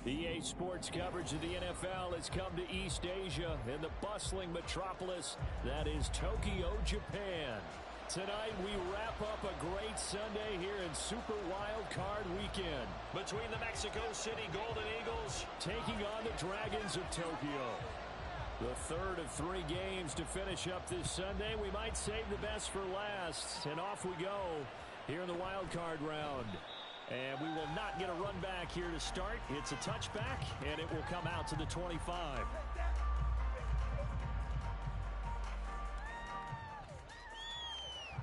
EA Sports coverage of the NFL has come to East Asia in the bustling metropolis that is Tokyo, Japan. Tonight we wrap up a great Sunday here in Super Wild Card Weekend between the Mexico City Golden Eagles taking on the Dragons of Tokyo. The third of 3 games to finish up this Sunday. We might save the best for last, and off we go here in the wild card round. And we will not get a run back here to start. It's a touchback, and it will come out to the 25.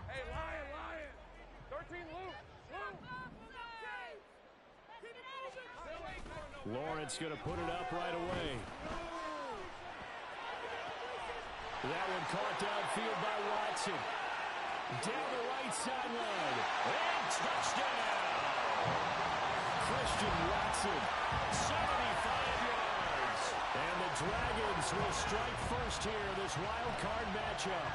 Hey, Lion. 13, Luke. Lawrence going to put it up right away. That one caught downfield by Watson. Down the right sideline. And touchdown! Christian Watson, 75 yards. And the Dragons will strike first here, this wild card matchup.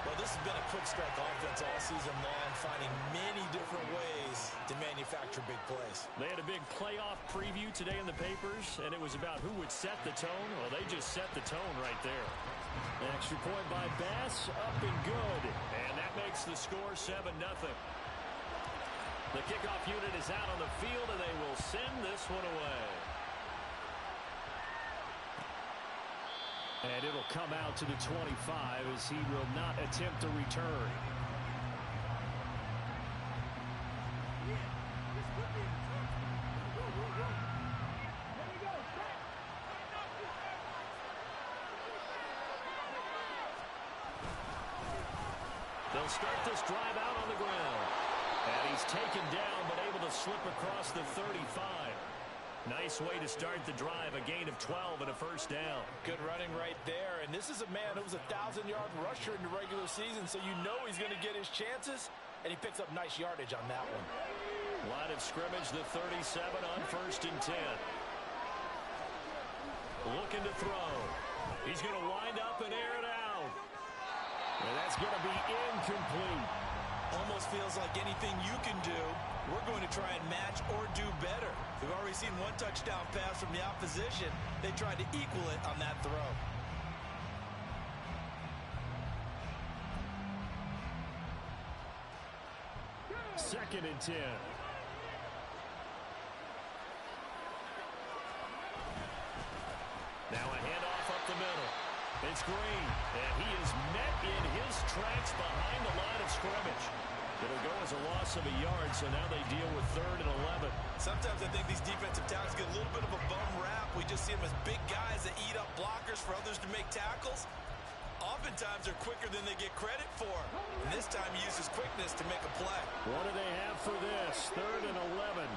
Well, this has been a quick strike offense all season long, finding many different ways to manufacture big plays. They had a big playoff preview today in the papers, and it was about who would set the tone. Well, they just set the tone right there. An extra point by Bass, up and good. And that makes the score 7-0. The kickoff unit is out on the field, and they will send this one away. And it'll come out to the 25 as he will not attempt a return. They'll start this drive out on the ground. And he's taken down but able to slip across the 35. Nice way to start the drive, a gain of 12 and a first down. Good running right there, and this is a man who was a 1,000-yard rusher in the regular season, so you know he's going to get his chances, and he picks up nice yardage on that one. Line of scrimmage, the 37 on 1st and 10. Looking to throw. He's going to wind up and air it out. And that's going to be incomplete. Almost feels like anything you can do, we're going to try and match or do better. We've already seen one touchdown pass from the opposition. They tried to equal it on that throw. Second and 10. Now a handoff up the middle. It's Green, and he is met in his tracks behind the line of scrimmage. It'll go as a loss of a yard, so now they deal with 3rd and 11. Sometimes I think these defensive tackles get a little bit of a bum rap. We just see them as big guys that eat up blockers for others to make tackles. Oftentimes they're quicker than they get credit for. And this time he uses quickness to make a play. What do they have for this? 3rd and 11.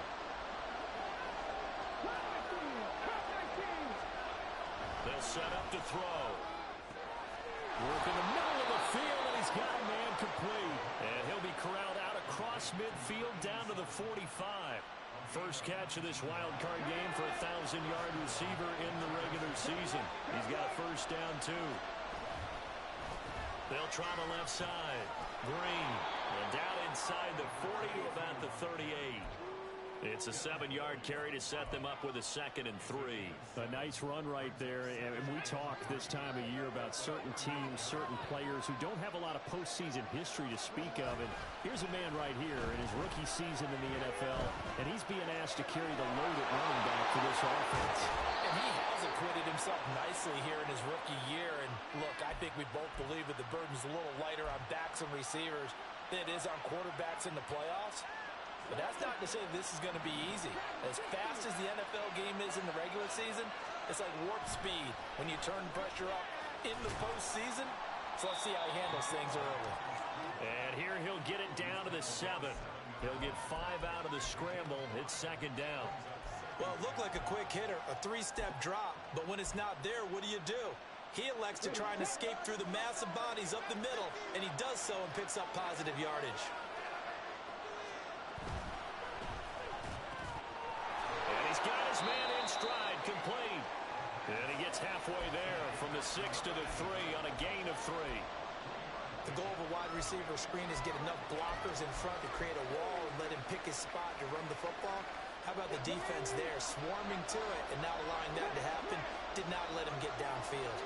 They'll set up to throw. Work in the middle of the field, and he's got a man complete. And he'll be corralled out across midfield down to the 45. First catch of this wild card game for a 1,000-yard receiver in the regular season. He's got a first down, too. They'll try the left side. Green. And down inside the 40 to about the 38. It's a 7-yard carry to set them up with a 2nd and 3. A nice run right there. And we talk this time of year about certain teams, certain players who don't have a lot of postseason history to speak of. And here's a man right here in his rookie season in the NFL, and he's being asked to carry the load at running back for this offense. And he has acquitted himself nicely here in his rookie year. And look, I think we both believe that the burden's a little lighter on backs and receivers than it is on quarterbacks in the playoffs. But that's not to say this is going to be easy. As fast as the NFL game is in the regular season, it's like warp speed when you turn pressure up in the postseason. So let's see how he handles things early. And here he'll get it down to the 7. He'll get 5 out of the scramble. It's 2nd down. Well, it looked like a quick hitter, a 3-step drop. But when it's not there, what do? He elects to try and escape through the massive bodies up the middle, and he does so and picks up positive yardage. Man in stride, complete. And he gets halfway there from the 6 to the 3 on a gain of 3. The goal of a wide receiver screen is get enough blockers in front to create a wall and let him pick his spot to run the football. How about the defense there, swarming to it and not allowing that to happen? Did not let him get downfield.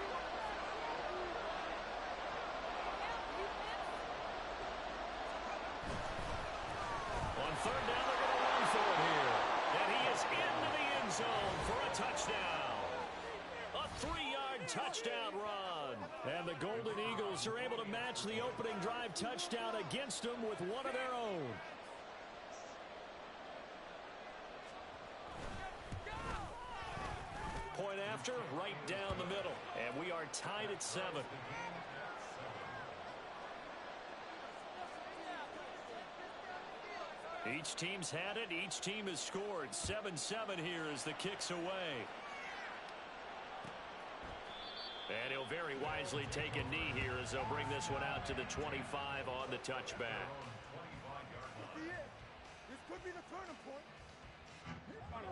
On third down, they're going to run for it here. And he is into the end zone for a touchdown. A 3-yard touchdown run. And the Golden Eagles are able to match the opening drive touchdown against them with one of their own. Point after, right down the middle. And we are tied at 7. Each team's had it. Each team has scored. 7-7 here as the kick's away. And he'll very wisely take a knee here as they'll bring this one out to the 25 on the touchback. This could be the turning point.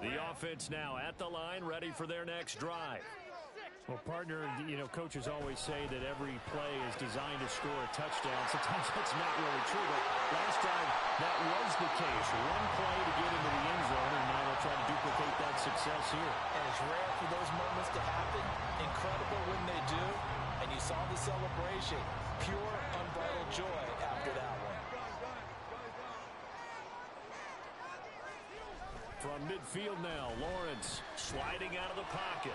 The offense now at the line, ready for their next drive. Well, partner, you know, coaches always say that every play is designed to score a touchdown. Sometimes that's not really true, but last time that was the case. One play to get into the end zone, and now they'll try to duplicate that success here. And it's rare for those moments to happen. Incredible when they do. And you saw the celebration. Pure, unbridled joy after that one. From midfield now, Lawrence sliding out of the pocket.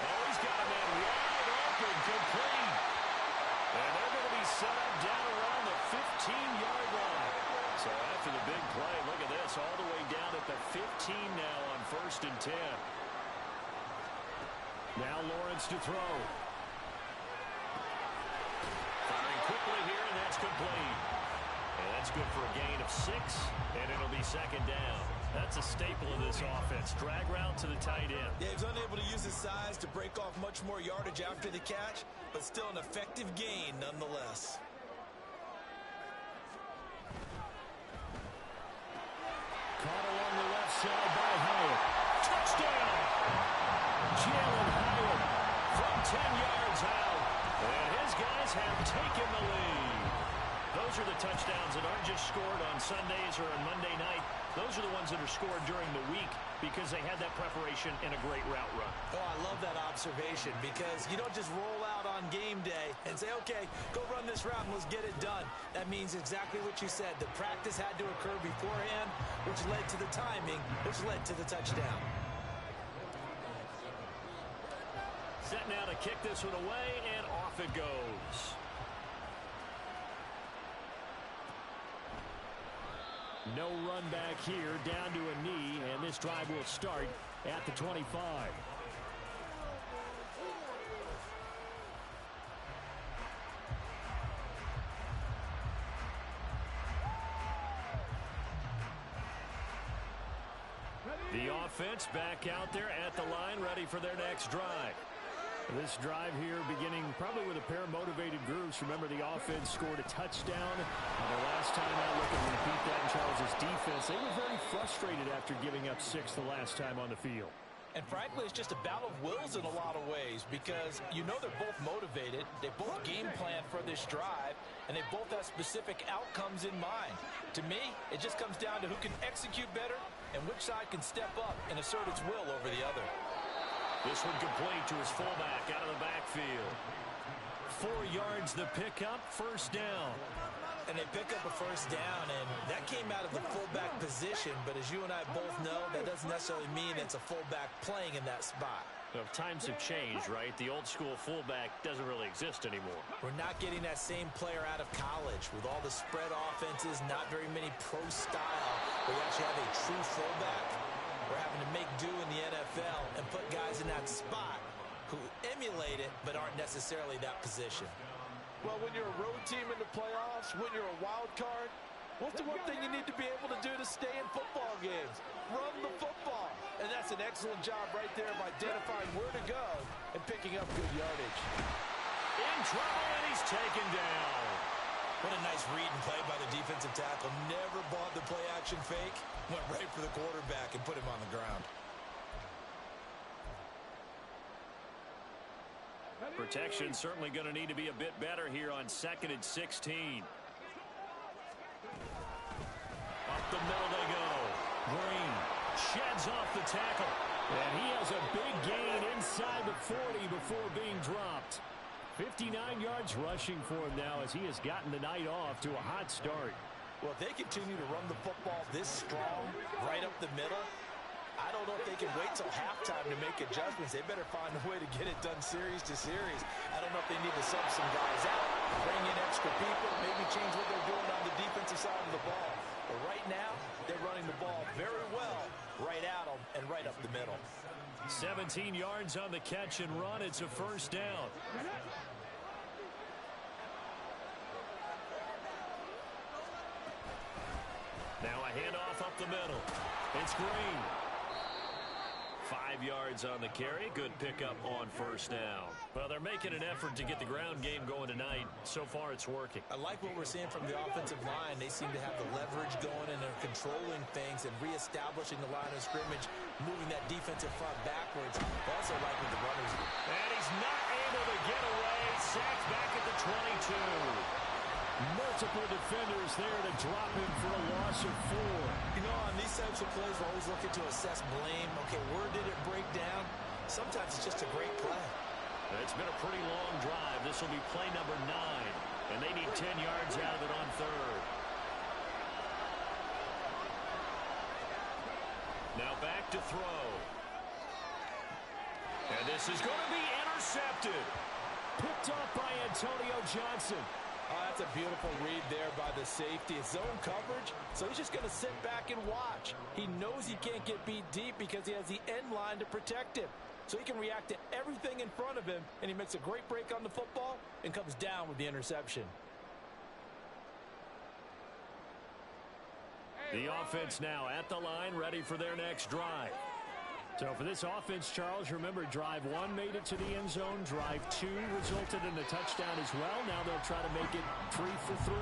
Oh, he's got a man wide open, complete. And they're going to be set up down around the 15-yard line. So after the big play, look at this, all the way down at the 15 now on 1st and 10. Now Lawrence to throw. Firing quickly here, and that's complete. And that's good for a gain of 6, and it'll be 2nd down. That's a staple of this offense. Drag route to the tight end. Yeah, he's unable to use his size to break off much more yardage after the catch, but still an effective gain nonetheless. Caught along the left side by Hyatt. Touchdown! Jalen Hyatt from 10 yards out. And his guys have taken the lead. Those are the touchdowns that aren't just scored on Sundays or on Monday night. Those are the ones that are scored during the week because they had that preparation and a great route run. Oh, I love that observation because you don't just roll out on game day and say, okay, go run this route and let's get it done. That means exactly what you said. The practice had to occur beforehand, which led to the timing, which led to the touchdown. Set now to kick this one away, and off it goes. No run back here, down to a knee, and this drive will start at the 25. The offense back out there at the line, ready for their next drive. This drive here beginning probably with a pair of motivated groups. Remember, the offense scored a touchdown. And the last time out, look at repeat that in Charles' defense. They were very frustrated after giving up 6 the last time on the field. And frankly, it's just a battle of wills in a lot of ways because you know they're both motivated. They both game plan for this drive, and they both have specific outcomes in mind. To me, it just comes down to who can execute better and which side can step up and assert its will over the other. This one complete to his fullback out of the backfield. 4 yards the pickup, 1st down. And they pick up a 1st down, and that came out of the fullback position. But as you and I both know, that doesn't necessarily mean it's a fullback playing in that spot. Well, times have changed, right? The old school fullback doesn't really exist anymore. We're not getting that same player out of college with all the spread offenses, not very many pro style, where you actually have a true fullback. We're having to make do in the NFL and put guys in that spot who emulate it but aren't necessarily that position. Well, when you're a road team in the playoffs, when you're a wild card, what's the one thing you need to be able to do to stay in football games? Run the football. And that's an excellent job right there of identifying where to go and picking up good yardage. In trouble, and he's taken down. What a nice read and play by the defensive tackle. Never bought the play-action fake. Went right for the quarterback and put him on the ground. Protection certainly going to need to be a bit better here on 2nd and 16. Up the middle they go. heads off the tackle. And he has a big gain inside the 40 before being dropped. 59 yards rushing for him now as he has gotten the night off to a hot start. Well, if they continue to run the football this strong, right up the middle, I don't know if they can wait till halftime to make adjustments. They better find a way to get it done series to series. I don't know if they need to sub some guys out, bring in extra people, maybe change what they're doing on the defensive side of the ball. But right now, they're running the ball very well right at them and right up the middle. 17 yards on the catch and run. It's a first down. Now a handoff up the middle. It's Green. 5 yards on the carry. Good pickup on first down. Well, they're making an effort to get the ground game going tonight. So far, it's working. I like what we're seeing from the offensive line. They seem to have the leverage going, and they're controlling things and reestablishing the line of scrimmage, moving that defensive front backwards. I also like what the runners do. And he's not able to get away. Sacked back at the 22. Multiple defenders there to drop him for a loss of 4. You know, on these types of plays, we're always looking to assess blame. Okay, where did it break down? Sometimes it's just a great play. It's been a pretty long drive. This will be play number 9. And they need 10 yards out of it on third. Now back to throw. And this is going to be intercepted. Picked up by Antonio Johnson. Oh, that's a beautiful read there by the safety. It's zone coverage, so he's just going to sit back and watch. He knows he can't get beat deep because he has the end line to protect him. So he can react to everything in front of him, and he makes a great break on the football and comes down with the interception. The offense now at the line, ready for their next drive. So for this offense, Charles, remember, drive 1 made it to the end zone. Drive 2 resulted in a touchdown as well. Now they'll try to make it 3 for 3.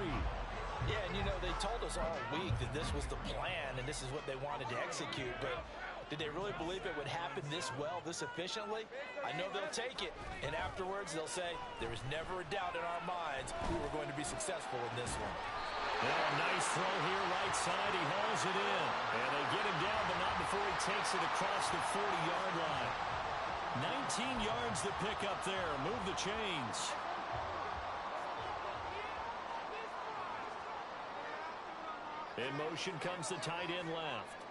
Yeah, and you know, they told us all week that this was the plan and this is what they wanted to execute, but did they really believe it would happen this well, this efficiently? I know they'll take it, and afterwards they'll say, there was never a doubt in our minds we were going to be successful in this one. Yeah, nice throw here, right side. He hauls it in. And they get him down, but not before he takes it across the 40-yard line. 19 yards to pick up there. Move the chains. In motion comes the tight end left.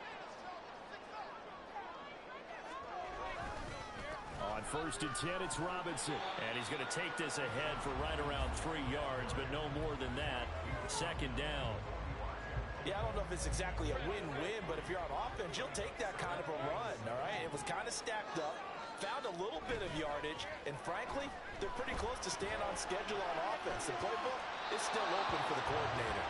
On 1st and 10, it's Robinson. And he's going to take this ahead for right around 3 yards, but no more than that. 2nd down. Yeah, I don't know if it's exactly a win-win, but if you're on offense, you'll take that kind of a run, all right? It was kind of stacked up, found a little bit of yardage, and frankly, they're pretty close to staying on schedule on offense. The playbook is still open for the coordinator.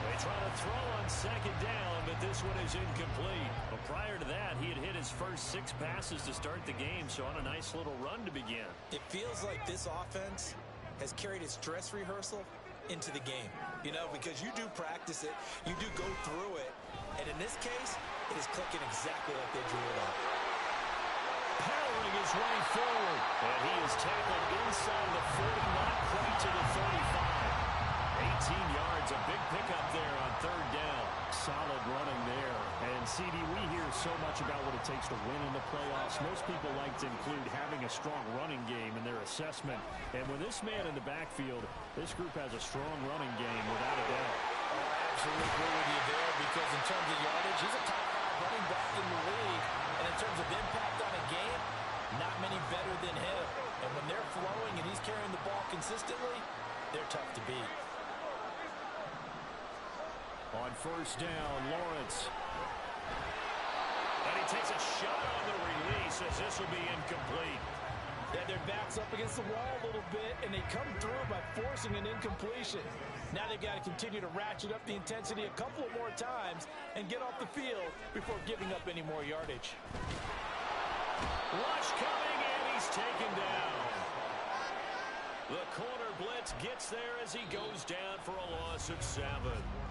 They try to throw on 2nd down, but this one is incomplete. But prior to that, he had hit his first 6 passes to start the game, so on a nice little run to begin. It feels like this offense has carried its dress rehearsal into the game, you know, because you do practice it, you do go through it, and in this case, it is clicking exactly like they drew it up. Powering his way forward, and he is tackled inside the 40, not quite to the 35. 18 yards, a big pickup there on 3rd down. Solid running there. And CD, we hear so much about what it takes to win in the playoffs. Most people like to include having a strong running game in their assessment. And with this man in the backfield, this group has a strong running game without a doubt. I absolutely agree with you there, because in terms of yardage, he's a top 5 running back in the league. And in terms of impact on a game, not many better than him. And when they're flowing and he's carrying the ball consistently, they're tough to beat. On 1st down, Lawrence. And he takes a shot on the release as this will be incomplete. Yeah, their back's up against the wall a little bit, and they come through by forcing an incompletion. Now they've got to continue to ratchet up the intensity a couple of more times and get off the field before giving up any more yardage. Rush coming, and he's taken down. The corner blitz gets there as he goes down for a loss of 7.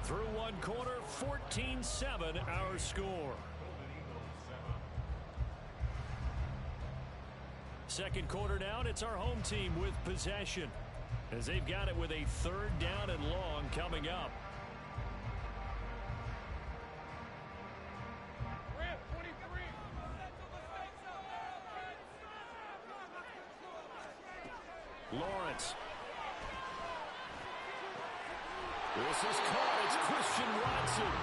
Through one quarter, 14-7 our score. 2nd quarter down, it's our home team with possession, as they've got it with a 3rd down and long coming up. We're at 23. Lawrence. This is caught. It's Christian Watson.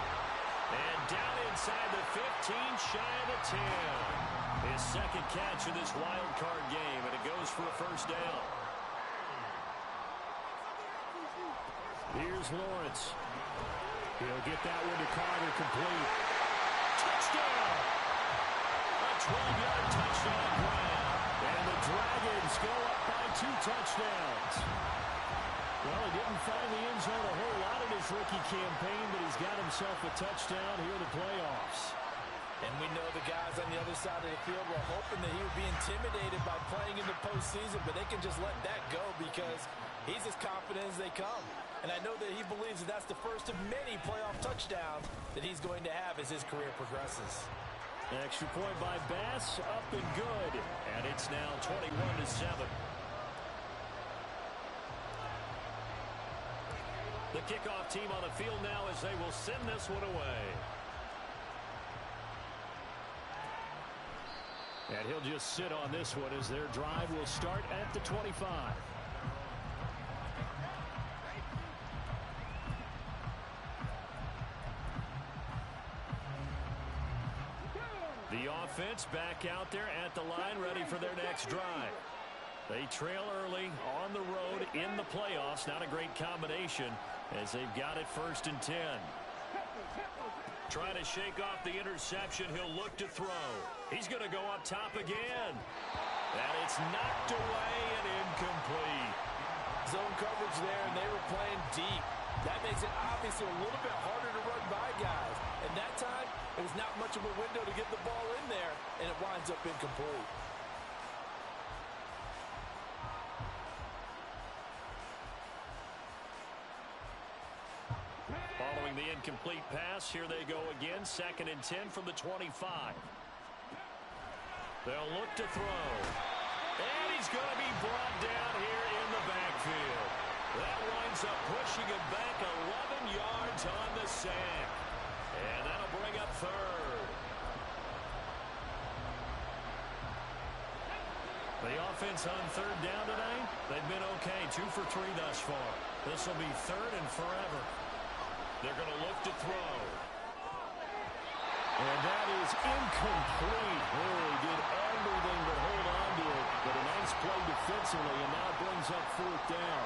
And down inside the 15, shy of the 10. His second catch of this wild card game, and it goes for a first down. Here's Lawrence. He'll get that one to Carter, complete. Touchdown! A 12-yard touchdown grab. And the Dragons go up by 2 touchdowns. Well, he didn't find the end zone a whole lot in his rookie campaign, but he's got himself a touchdown here in the playoffs. And we know the guys on the other side of the field were hoping that he would be intimidated by playing in the postseason, but they can just let that go because he's as confident as they come. And I know that he believes that that's the first of many playoff touchdowns that he's going to have as his career progresses. An extra point by Bass, up and good. And it's now 21-7. The kickoff team on the field now as they will send this one away. And he'll just sit on this one as their drive will start at the 25. The offense back out there at the line, ready for their next drive. They trail early on the road in the playoffs. Not a great combination as they've got it 1st and 10. Trying to shake off the interception. He'll look to throw. He's going to go up top again. And it's knocked away and incomplete. Zone coverage there, and they were playing deep. That makes it obviously a little bit harder to run by guys. And that time, it was not much of a window to get the ball in there, and it winds up incomplete. Following the incomplete pass, here they go again. 2nd and 10 from the 25. They'll look to throw. And he's going to be brought down here in the backfield. That winds up pushing him back 11 yards on the sack. And that'll bring up 3rd. The offense on 3rd down tonight, they've been okay. 2 for 3 thus far. This will be 3rd and forever. They're going to look to throw. And that is incomplete. Really did everything but hold on to it. But a nice play defensively, and now brings up 4th down.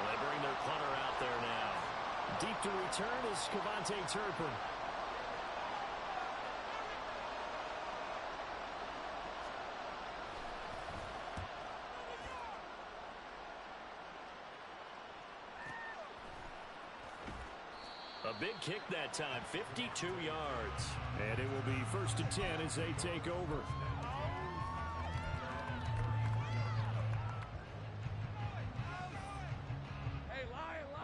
They bring their punter out there now. Deep to return is Cavante Turpin. A big kick that time, 52 yards. And it will be 1st and 10 as they take over.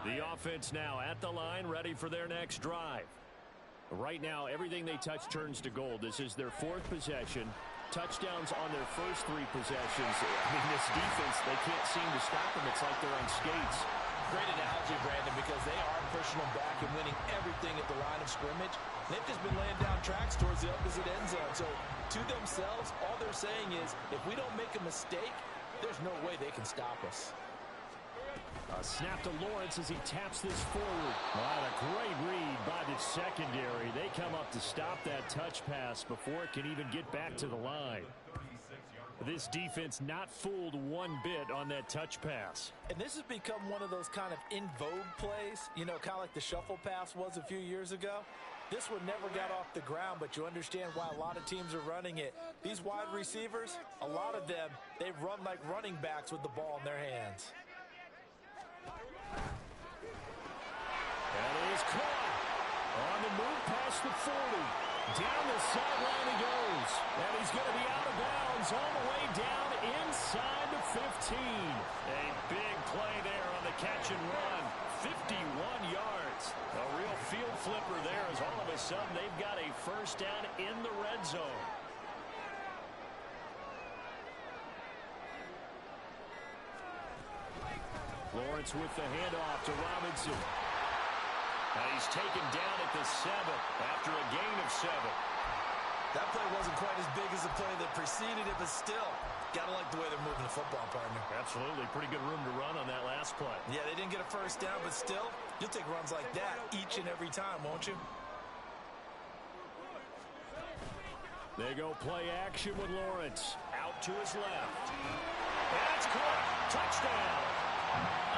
The offense now at the line, ready for their next drive. Right now, everything they touch turns to gold. This is their 4th possession. Touchdowns on their first 3 possessions. I mean, this defense, they can't seem to stop them. It's like they're on skates. Great analogy, Brandon, because they are pushing them back and winning everything at the line of scrimmage. They've just been laying down tracks towards the opposite end zone. So, to themselves, all they're saying is, if we don't make a mistake, there's no way they can stop us. A snap to Lawrence as he taps this forward. What a great read by the secondary. They come up to stop that touch pass before it can even get back to the line. This defense not fooled one bit on that touch pass. And this has become one of those kind of in vogue plays, you know, kind of like the shuffle pass was a few years ago. This one never got off the ground, but you understand why a lot of teams are running it. These wide receivers, a lot of them, they run like running backs with the ball in their hands. That is caught. On the move past the 40. Down the sideline he goes. And he's going to be out of bounds all the way down inside the 15. A big play there on the catch and run. 51 yards. A real field flipper there as all of a sudden they've got a first down in the red zone. Lawrence with the handoff to Robinson. And he's taken down at the 7 after a gain of 7. That play wasn't quite as big as the play that preceded it, but still, got to like the way they're moving the football, partner. Absolutely. Pretty good room to run on that last play. Yeah, they didn't get a first down, but still, you'll take runs like that each and every time, won't you? They go play action with Lawrence. Out to his left. That's caught. Touchdown.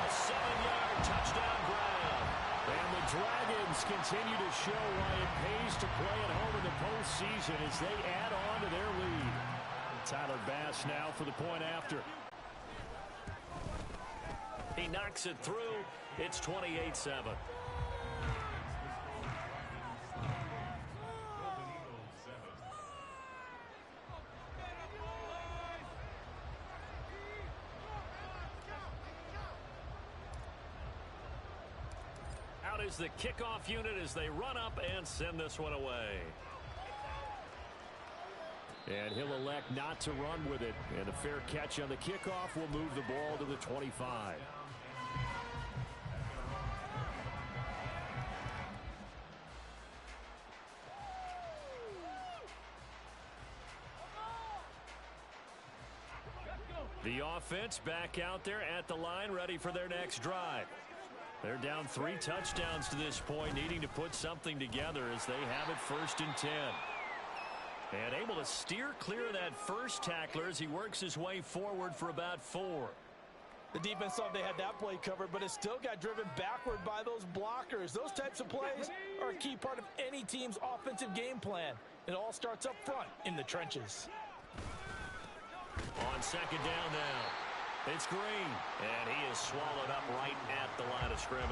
A 7-yard touchdown ground. And the Dragons continue to show why it pays to play at home in the postseason as they add on to their lead. Tyler Bass now for the point after. He knocks it through. It's 28-7. Out is the kickoff unit as they run up and send this one away. And he'll elect not to run with it. And a fair catch on the kickoff will move the ball to the 25. The offense back out there at the line, ready for their next drive. They're down 3 touchdowns to this point, needing to put something together as they have it 1st and 10. And able to steer clear of that first tackler as he works his way forward for about 4. The defense thought they had that play covered, but it still got driven backward by those blockers. Those types of plays are a key part of any team's offensive game plan. It all starts up front in the trenches. On 2nd down now, it's Green, and he is swallowed up right at the line of scrimmage.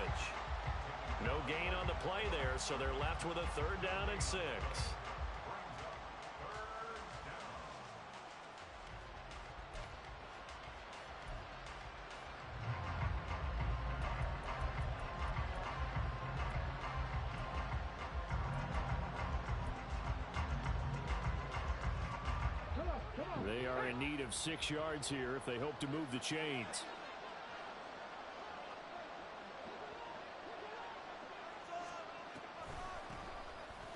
No gain on the play there, so they're left with a 3rd down and 6. They are in need of 6 yards here if they hope to move the chains.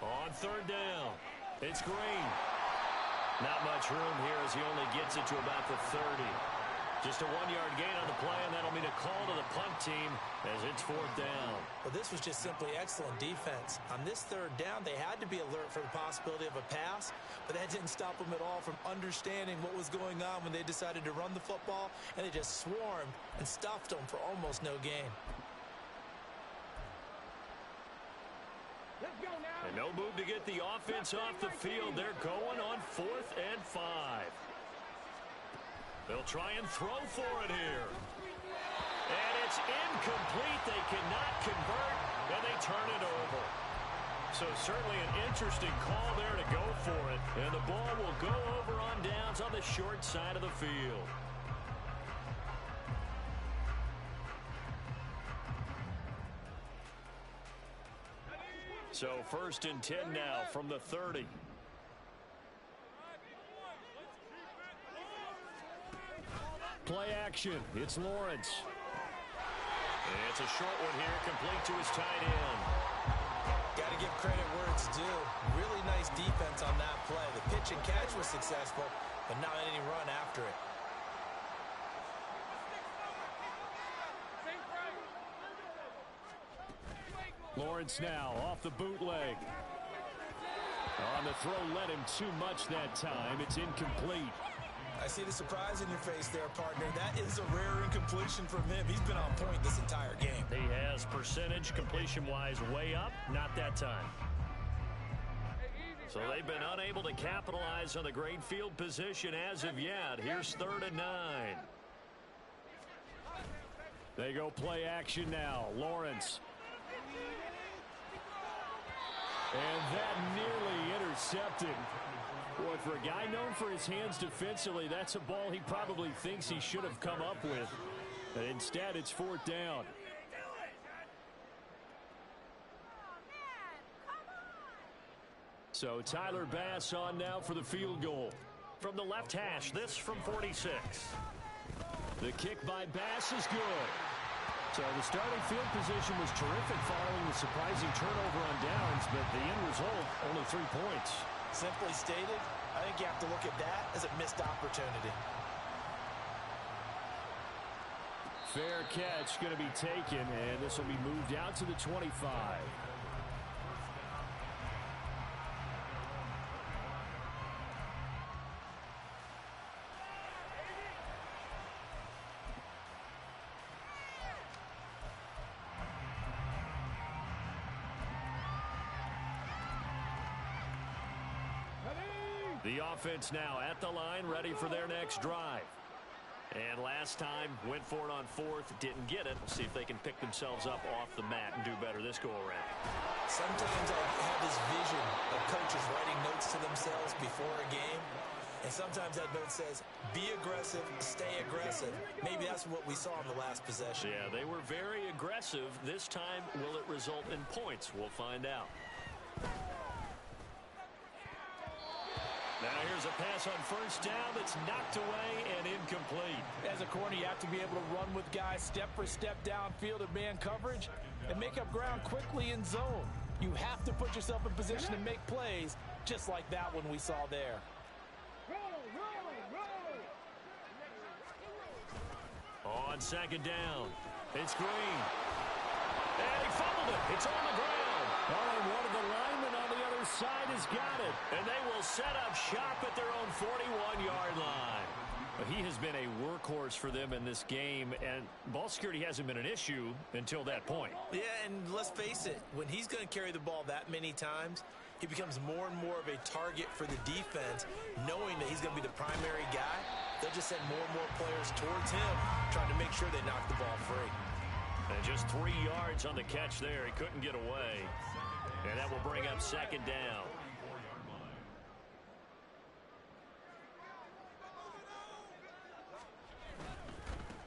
On 3rd down, it's Green. Not much room here as he only gets it to about the 30. Just a 1-yard gain on the play, and that'll mean a call to the punt team as it's 4th down. Well, this was just simply excellent defense. On this 3rd down, they had to be alert for the possibility of a pass, but that didn't stop them at all from understanding what was going on when they decided to run the football, and they just swarmed and stuffed them for almost no gain. And no move to get the offense off the field. They're going on 4th and 5. They'll try and throw for it here. And it's incomplete. They cannot convert, and they turn it over. So certainly an interesting call there to go for it. And the ball will go over on downs on the short side of the field. So 1st and 10 now from the 30. Play action. It's Lawrence. And it's a short one here, complete to his tight end. Got to give credit where it's due. Really nice defense on that play. The pitch and catch was successful, but not any run after it. Lawrence now off the bootleg. On the throw, led him too much that time. It's incomplete. I see the surprise in your face there, partner. That is a rare incompletion from him. He's been on point this entire game. He has percentage completion-wise way up, not that time. So they've been unable to capitalize on the great field position as of yet. Here's 3rd and 9. They go play action now. Lawrence. And that nearly intercepted. Boy, for a guy known for his hands defensively, that's a ball he probably thinks he should have come up with. And instead, it's 4th down. So Tyler Bass on now for the field goal. From the left hash, this from 46. The kick by Bass is good. So the starting field position was terrific following the surprising turnover on downs, but the end result, only 3 points. Simply stated, I think you have to look at that as a missed opportunity. Fair catch going to be taken, and this will be moved out to the 25. The offense now at the line, ready for their next drive. And last time, went for it on fourth, didn't get it. We'll see if they can pick themselves up off the mat and do better this go-around. Sometimes I have this vision of coaches writing notes to themselves before a game. And sometimes that note says, be aggressive, stay aggressive. Maybe that's what we saw in the last possession. Yeah, they were very aggressive. This time, will it result in points? We'll find out. Now here's a pass on first down that's knocked away and incomplete. As a corner, you have to be able to run with guys step for step downfield in man coverage and make up ground quickly in zone. You have to put yourself in position to make plays, just like that one we saw there. On second down, it's Green. And he fumbled it. It's on the ground. Oh, and one of the linemen on the other side has got it. And they will set up shop at their own 41-yard line. He has been a workhorse for them in this game, and ball security hasn't been an issue until that point. Yeah, and let's face it, when he's going to carry the ball that many times, he becomes more and more of a target for the defense, knowing that he's going to be the primary guy. They'll just send more and more players towards him, trying to make sure they knock the ball free. And just 3 yards on the catch there. He couldn't get away. And that will bring up second down.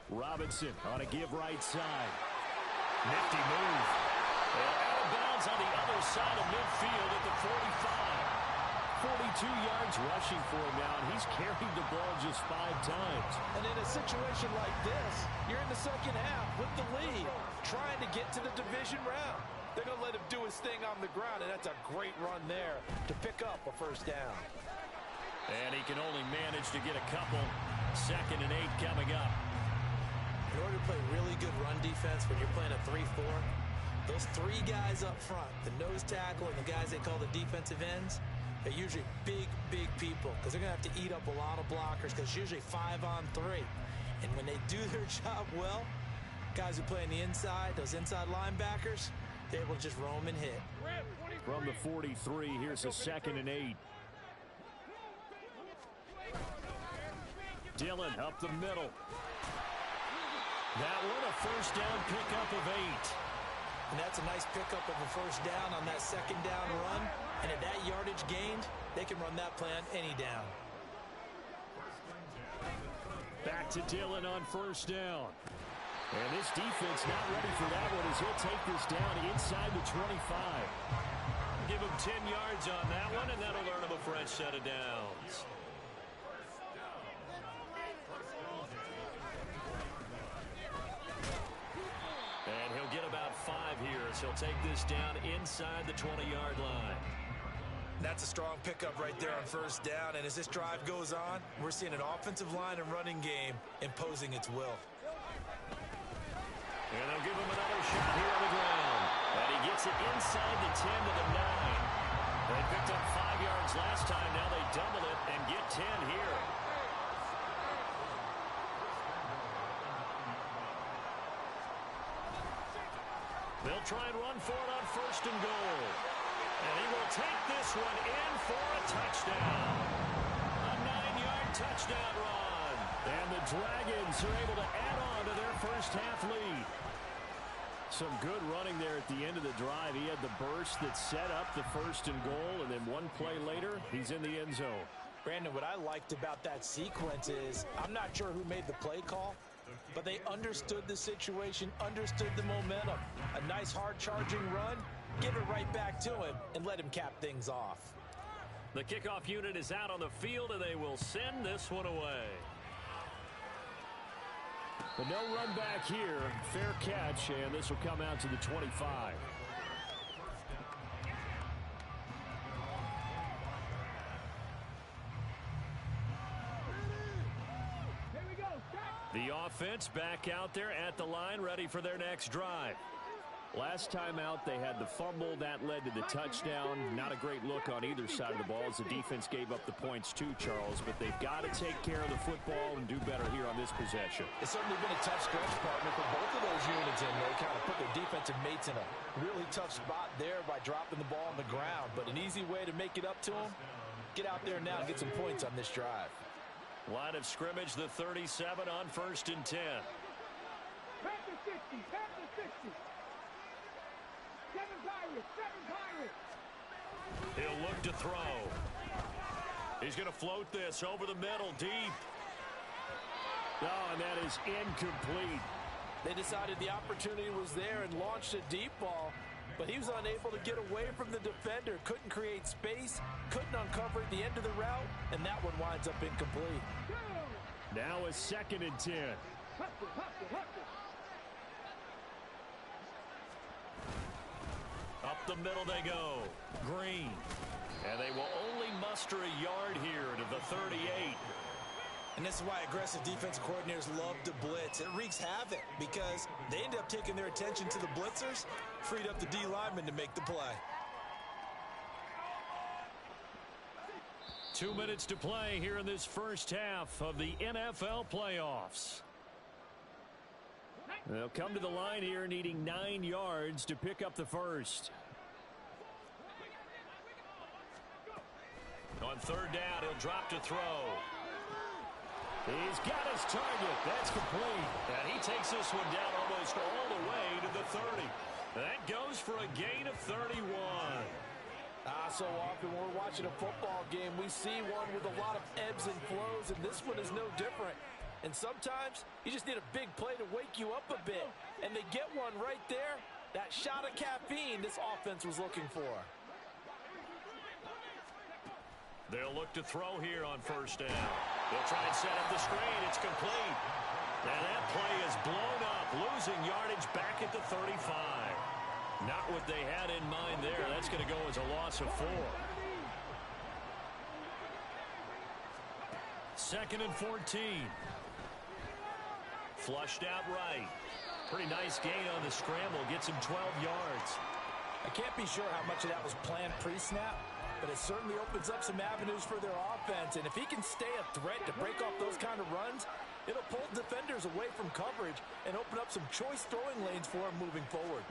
Robinson on a give right side. Nifty move. And out of bounds on the other side of midfield at the 45. 42 yards rushing for him now, and he's carried the ball just 5 times. And in a situation like this, you're in the second half with the lead, trying to get to the division round. They're going to let him do his thing on the ground, and that's a great run there to pick up a first down. And he can only manage to get a couple. 2nd and 8 coming up. In order to play really good run defense when you're playing a 3-4, those 3 guys up front, the nose tackle and the guys they call the defensive ends, they're usually big, big people because they're going to have to eat up a lot of blockers because it's usually 5 on 3. And when they do their job well, guys who play on the inside, those inside linebackers, they're able to just roam and hit. From the 43, here's a 2nd and 8. Dillon up the middle. That one a first down pickup of 8. And that's a nice pickup of a first down on that second down run. And at that yardage gained, they can run that play on any down. Back to Dillon on first down. And this defense not ready for that one as he'll take this down inside the 25. Give him 10 yards on that one, and that'll earn him a fresh set of downs. And he'll get about 5 here as he'll take this down inside the 20-yard line. That's a strong pickup right there on first down. And as this drive goes on, we're seeing an offensive line and running game imposing its will. And they'll give him another shot here on the ground. And he gets it inside the 10 to the 9. They picked up 5 yards last time. Now they double it and get 10 here. They'll try and run for it on first and goal. And he will take this one in for a touchdown. A 9-yard touchdown run. And the Dragons are able to add on to their first half lead. Some good running there at the end of the drive. He had the burst that set up the first and goal, and then one play later, he's in the end zone. Brandon, what I liked about that sequence is I'm not sure who made the play call, but they understood the situation, understood the momentum. A nice hard-charging run, give it right back to him, and let him cap things off. The kickoff unit is out on the field, and they will send this one away. But no run back here. Fair catch, and this will come out to the 25. The offense back out there at the line, ready for their next drive. Last time out, they had the fumble. That led to the touchdown. Not a great look on either side of the ball as the defense gave up the points too, Charles. But they've got to take care of the football and do better here on this possession. It's certainly been a tough stretch, partner, for both of those units, and they kind of put their defensive mates in a really tough spot there by dropping the ball on the ground. But an easy way to make it up to them, get out there now and get some points on this drive. Line of scrimmage, the 37 on 1st and 10. Back to 60, back to 60. Seven Pirates. He'll look to throw. He's going to float this over the middle, deep. Oh, and that is incomplete. They decided the opportunity was there and launched a deep ball, but he was unable to get away from the defender. Couldn't create space, couldn't uncover at the end of the route, and that one winds up incomplete. Now a 2nd and 10. Up the middle they go. Green. And they will only muster a yard here to the 38. And this is why aggressive defensive coordinators love to blitz. It wreaks havoc because they end up taking their attention to the blitzers, freed up the D lineman to make the play. 2 minutes to play here in this first half of the NFL playoffs. They'll come to the line here needing 9 yards to pick up the first. On 3rd down, he'll drop to throw. He's got his target. That's complete. And he takes this one down almost all the way to the 30. That goes for a gain of 31. So often when we're watching a football game, we see one with a lot of ebbs and flows, and this one is no different. And sometimes you just need a big play to wake you up a bit. And they get one right there. That shot of caffeine this offense was looking for. They'll look to throw here on 1st down. They'll try and set up the screen. It's complete. And that play is blown up, losing yardage back at the 35. Not what they had in mind there. That's going to go as a loss of 4. 2nd and 14. Flushed out right. Pretty nice gain on the scramble. Gets him 12 yards. I can't be sure how much of that was planned pre-snap, but it certainly opens up some avenues for their offense. And if he can stay a threat to break off those kind of runs, it'll pull defenders away from coverage and open up some choice throwing lanes for him moving forward.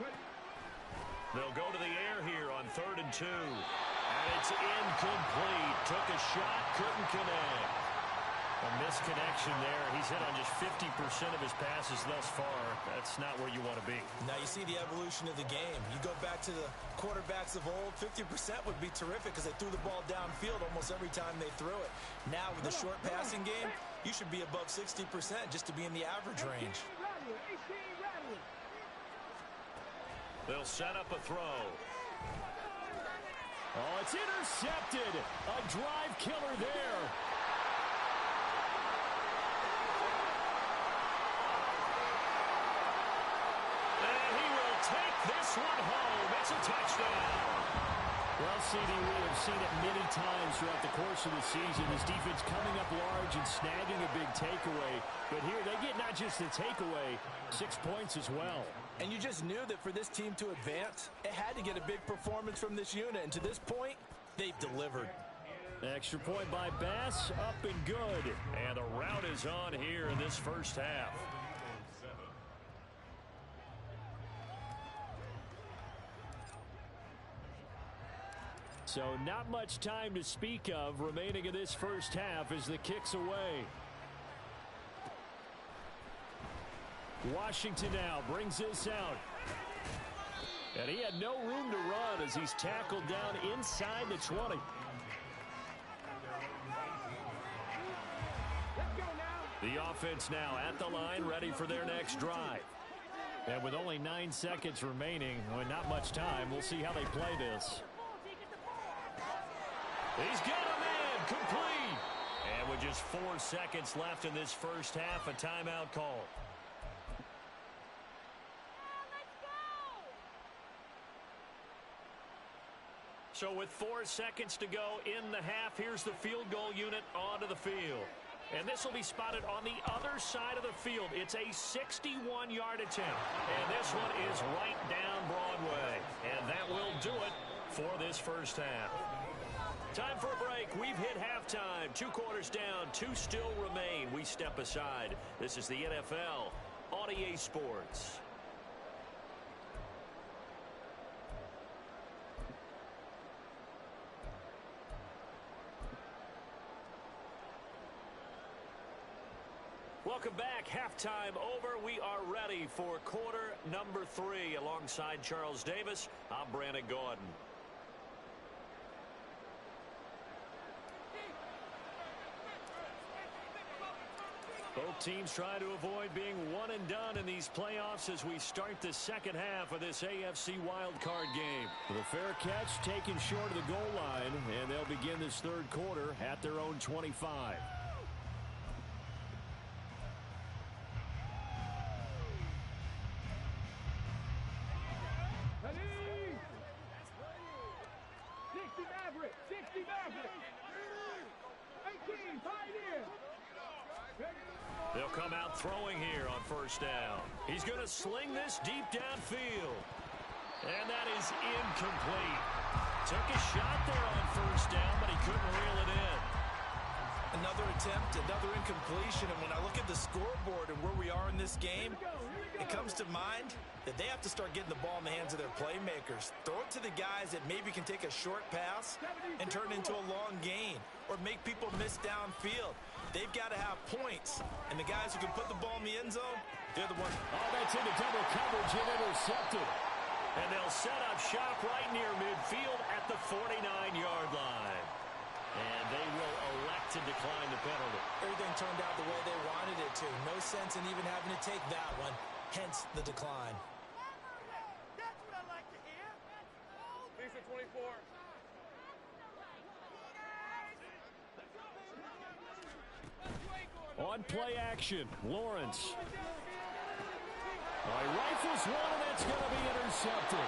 They'll go to the air here on 3rd and 2. And it's incomplete. Took a shot, couldn't connect. A misconnection there. He's hit on just 50% of his passes thus far. That's not where you want to be. Now you see the evolution of the game. You go back to the quarterbacks of old, 50% would be terrific because they threw the ball downfield almost every time they threw it. Now with the short passing game, you should be above 60% just to be in the average range. They'll set up a throw. Oh, it's intercepted. A drive killer there. This one home. It's a touchdown. Well, CD, we have seen it many times throughout the course of the season. This defense coming up large and snagging a big takeaway. But here they get not just the takeaway, 6 points as well. And you just knew that for this team to advance, it had to get a big performance from this unit. And to this point, they've delivered. Extra point by Bass, up and good. And the route is on here in this first half. So not much time to speak of remaining in this first half as the kick's away. Washington now brings this out. And he had no room to run as he's tackled down inside the 20. The offense now at the line, ready for their next drive. And with only 9 seconds remaining, well, not much time, we'll see how they play this. He's got a man, complete. And with just 4 seconds left in this first half, a timeout call. So with 4 seconds to go in the half, here's the field goal unit onto the field. And this will be spotted on the other side of the field. It's a 61-yard attempt. And this one is right down Broadway. And that will do it for this first half. Time for a break. We've hit halftime. 2 quarters down. 2 still remain. We step aside. This is the NFL on EA Sports. Welcome back. Halftime over. We are ready for quarter number 3. Alongside Charles Davis, I'm Brandon Gordon. Both teams try to avoid being one and done in these playoffs as we start the second half of this AFC wildcard game. The fair catch taken short of the goal line, and they'll begin this third quarter at their own 25. They'll come out throwing here on first down. He's going to sling this deep downfield. And that is incomplete. Took a shot there on first down, but he couldn't reel it in. Another attempt, another incompletion. And when I look at the scoreboard and where we are in this game, it comes to mind that they have to start getting the ball in the hands of their playmakers. Throw it to the guys that maybe can take a short pass and turn it into a long gain or make people miss downfield. They've got to have points, and the guys who can put the ball in the end zone, they're the ones. Oh, that's into double coverage and intercepted. And they'll set up shop right near midfield at the 49-yard line. And they will elect to decline the penalty. Everything turned out the way they wanted it to. No sense in even having to take that one, hence the decline. That's what I like to hear. Lisa 24. On play action, Lawrence. He rifles one, and that's going to be intercepted.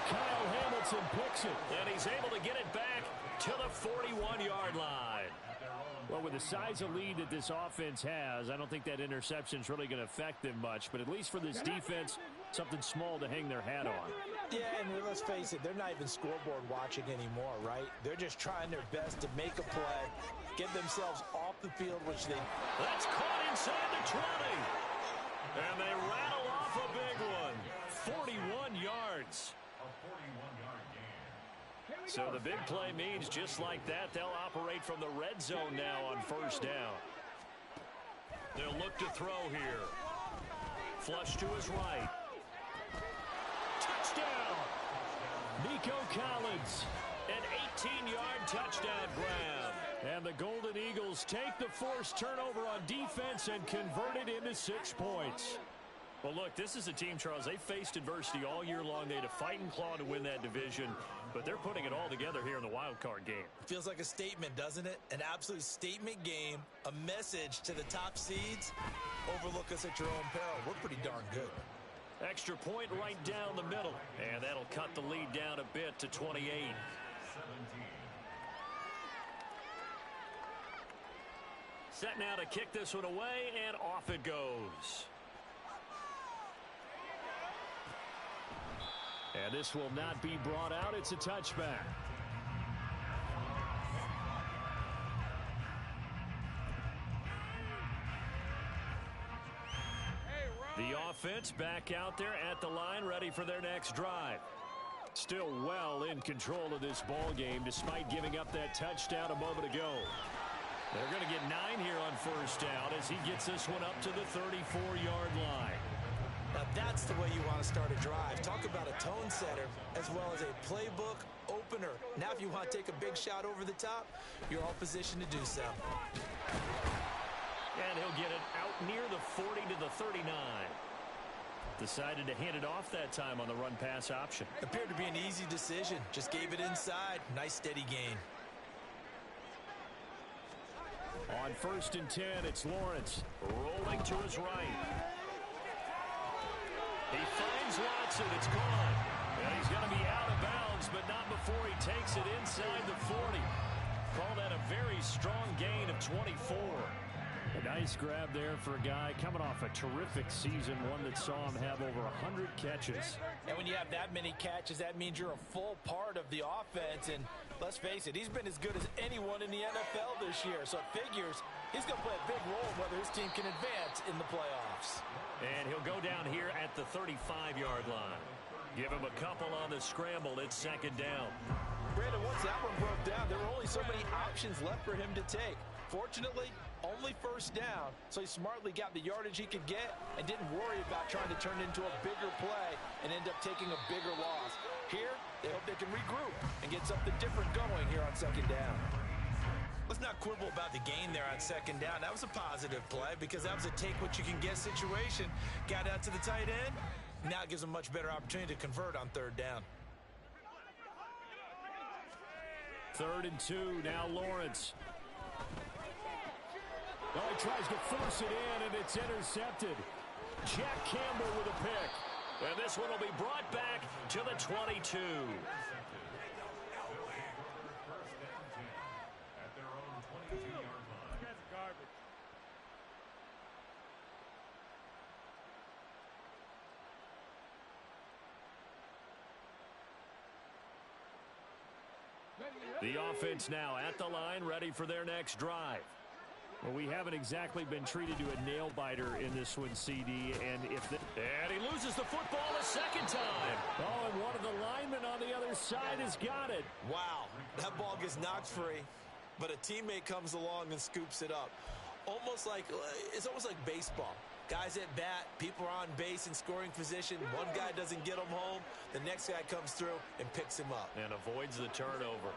Kyle Hamilton picks it, and he's able to get it back to the 41-yard line. Well, with the size of lead that this offense has, I don't think that interception's really going to affect them much. But at least for this defense, something small to hang their hat on. Yeah, and let's face it, they're not even scoreboard watching anymore, right? They're just trying their best to make a play, get themselves off the field, which they... That's caught inside the 20. And they rattle off a big one. 41 yards. So the big play means just like that, they'll operate from the red zone now on first down. They'll look to throw here. Flush to his right. Touchdown! Nico Collins, an 18-yard touchdown grab. And the Golden Eagles take the forced turnover on defense and convert it into 6 points. Well, look, this is a team, Charles, they faced adversity all year long. They had to fight and claw to win that division, but they're putting it all together here in the wild card game. Feels like a statement, doesn't it? An absolute statement game, a message to the top seeds. Overlook us at your own peril. We're pretty darn good. Extra point right down the middle, and that'll cut the lead down a bit to 28. Set now to kick this one away, and off it goes. And this will not be brought out. It's a touchback. The offense back out there at the line, ready for their next drive. Still well in control of this ball game, despite giving up that touchdown a moment ago. They're going to get 9 here on first down as he gets this one up to the 34-yard line. Now that's the way you want to start a drive. Talk about a tone setter as well as a playbook opener. Now if you want to take a big shot over the top, you're all positioned to do so. And he'll get it out near the 40 to the 39. Decided to hand it off that time on the run-pass option. Appeared to be an easy decision. Just gave it inside. Nice steady gain. On 1st and 10, it's Lawrence rolling to his right. He finds Watson. It's gone. And he's going to be out of bounds, but not before he takes it inside the 40. Call that a very strong gain of 24. A nice grab there for a guy coming off a terrific season, one that saw him have over 100 catches. And when you have that many catches, that means you're a full part of the offense. And let's face it, he's been as good as anyone in the NFL this year. So it figures he's going to play a big role whether his team can advance in the playoffs. And he'll go down here at the 35-yard line. Give him a couple on the scramble. It's second down. Brandon, once that one broke down, there were only so many options left for him to take. Fortunately, only first down, so he smartly got the yardage he could get and didn't worry about trying to turn it into a bigger play and end up taking a bigger loss. Here, they hope they can regroup and get something different going here on second down. Let's not quibble about the gain there on second down. That was a positive play because that was a take-what-you-can-get situation. Got out to the tight end. Now it gives them a much better opportunity to convert on third down. 3rd and 2, now Lawrence. Oh, he tries to force it in, and it's intercepted. Jack Campbell with a pick. And this one will be brought back to the 22. That's garbage. The offense now at the line, ready for their next drive. Well, we haven't exactly been treated to a nail-biter in this one, CD. And he loses the football a second time. Oh, and one of the linemen on the other side has got it. Wow, that ball gets knocked free, but a teammate comes along and scoops it up. It's almost like baseball. Guys at bat, people are on base in scoring position. One guy doesn't get him home. The next guy comes through and picks him up. And avoids the turnover.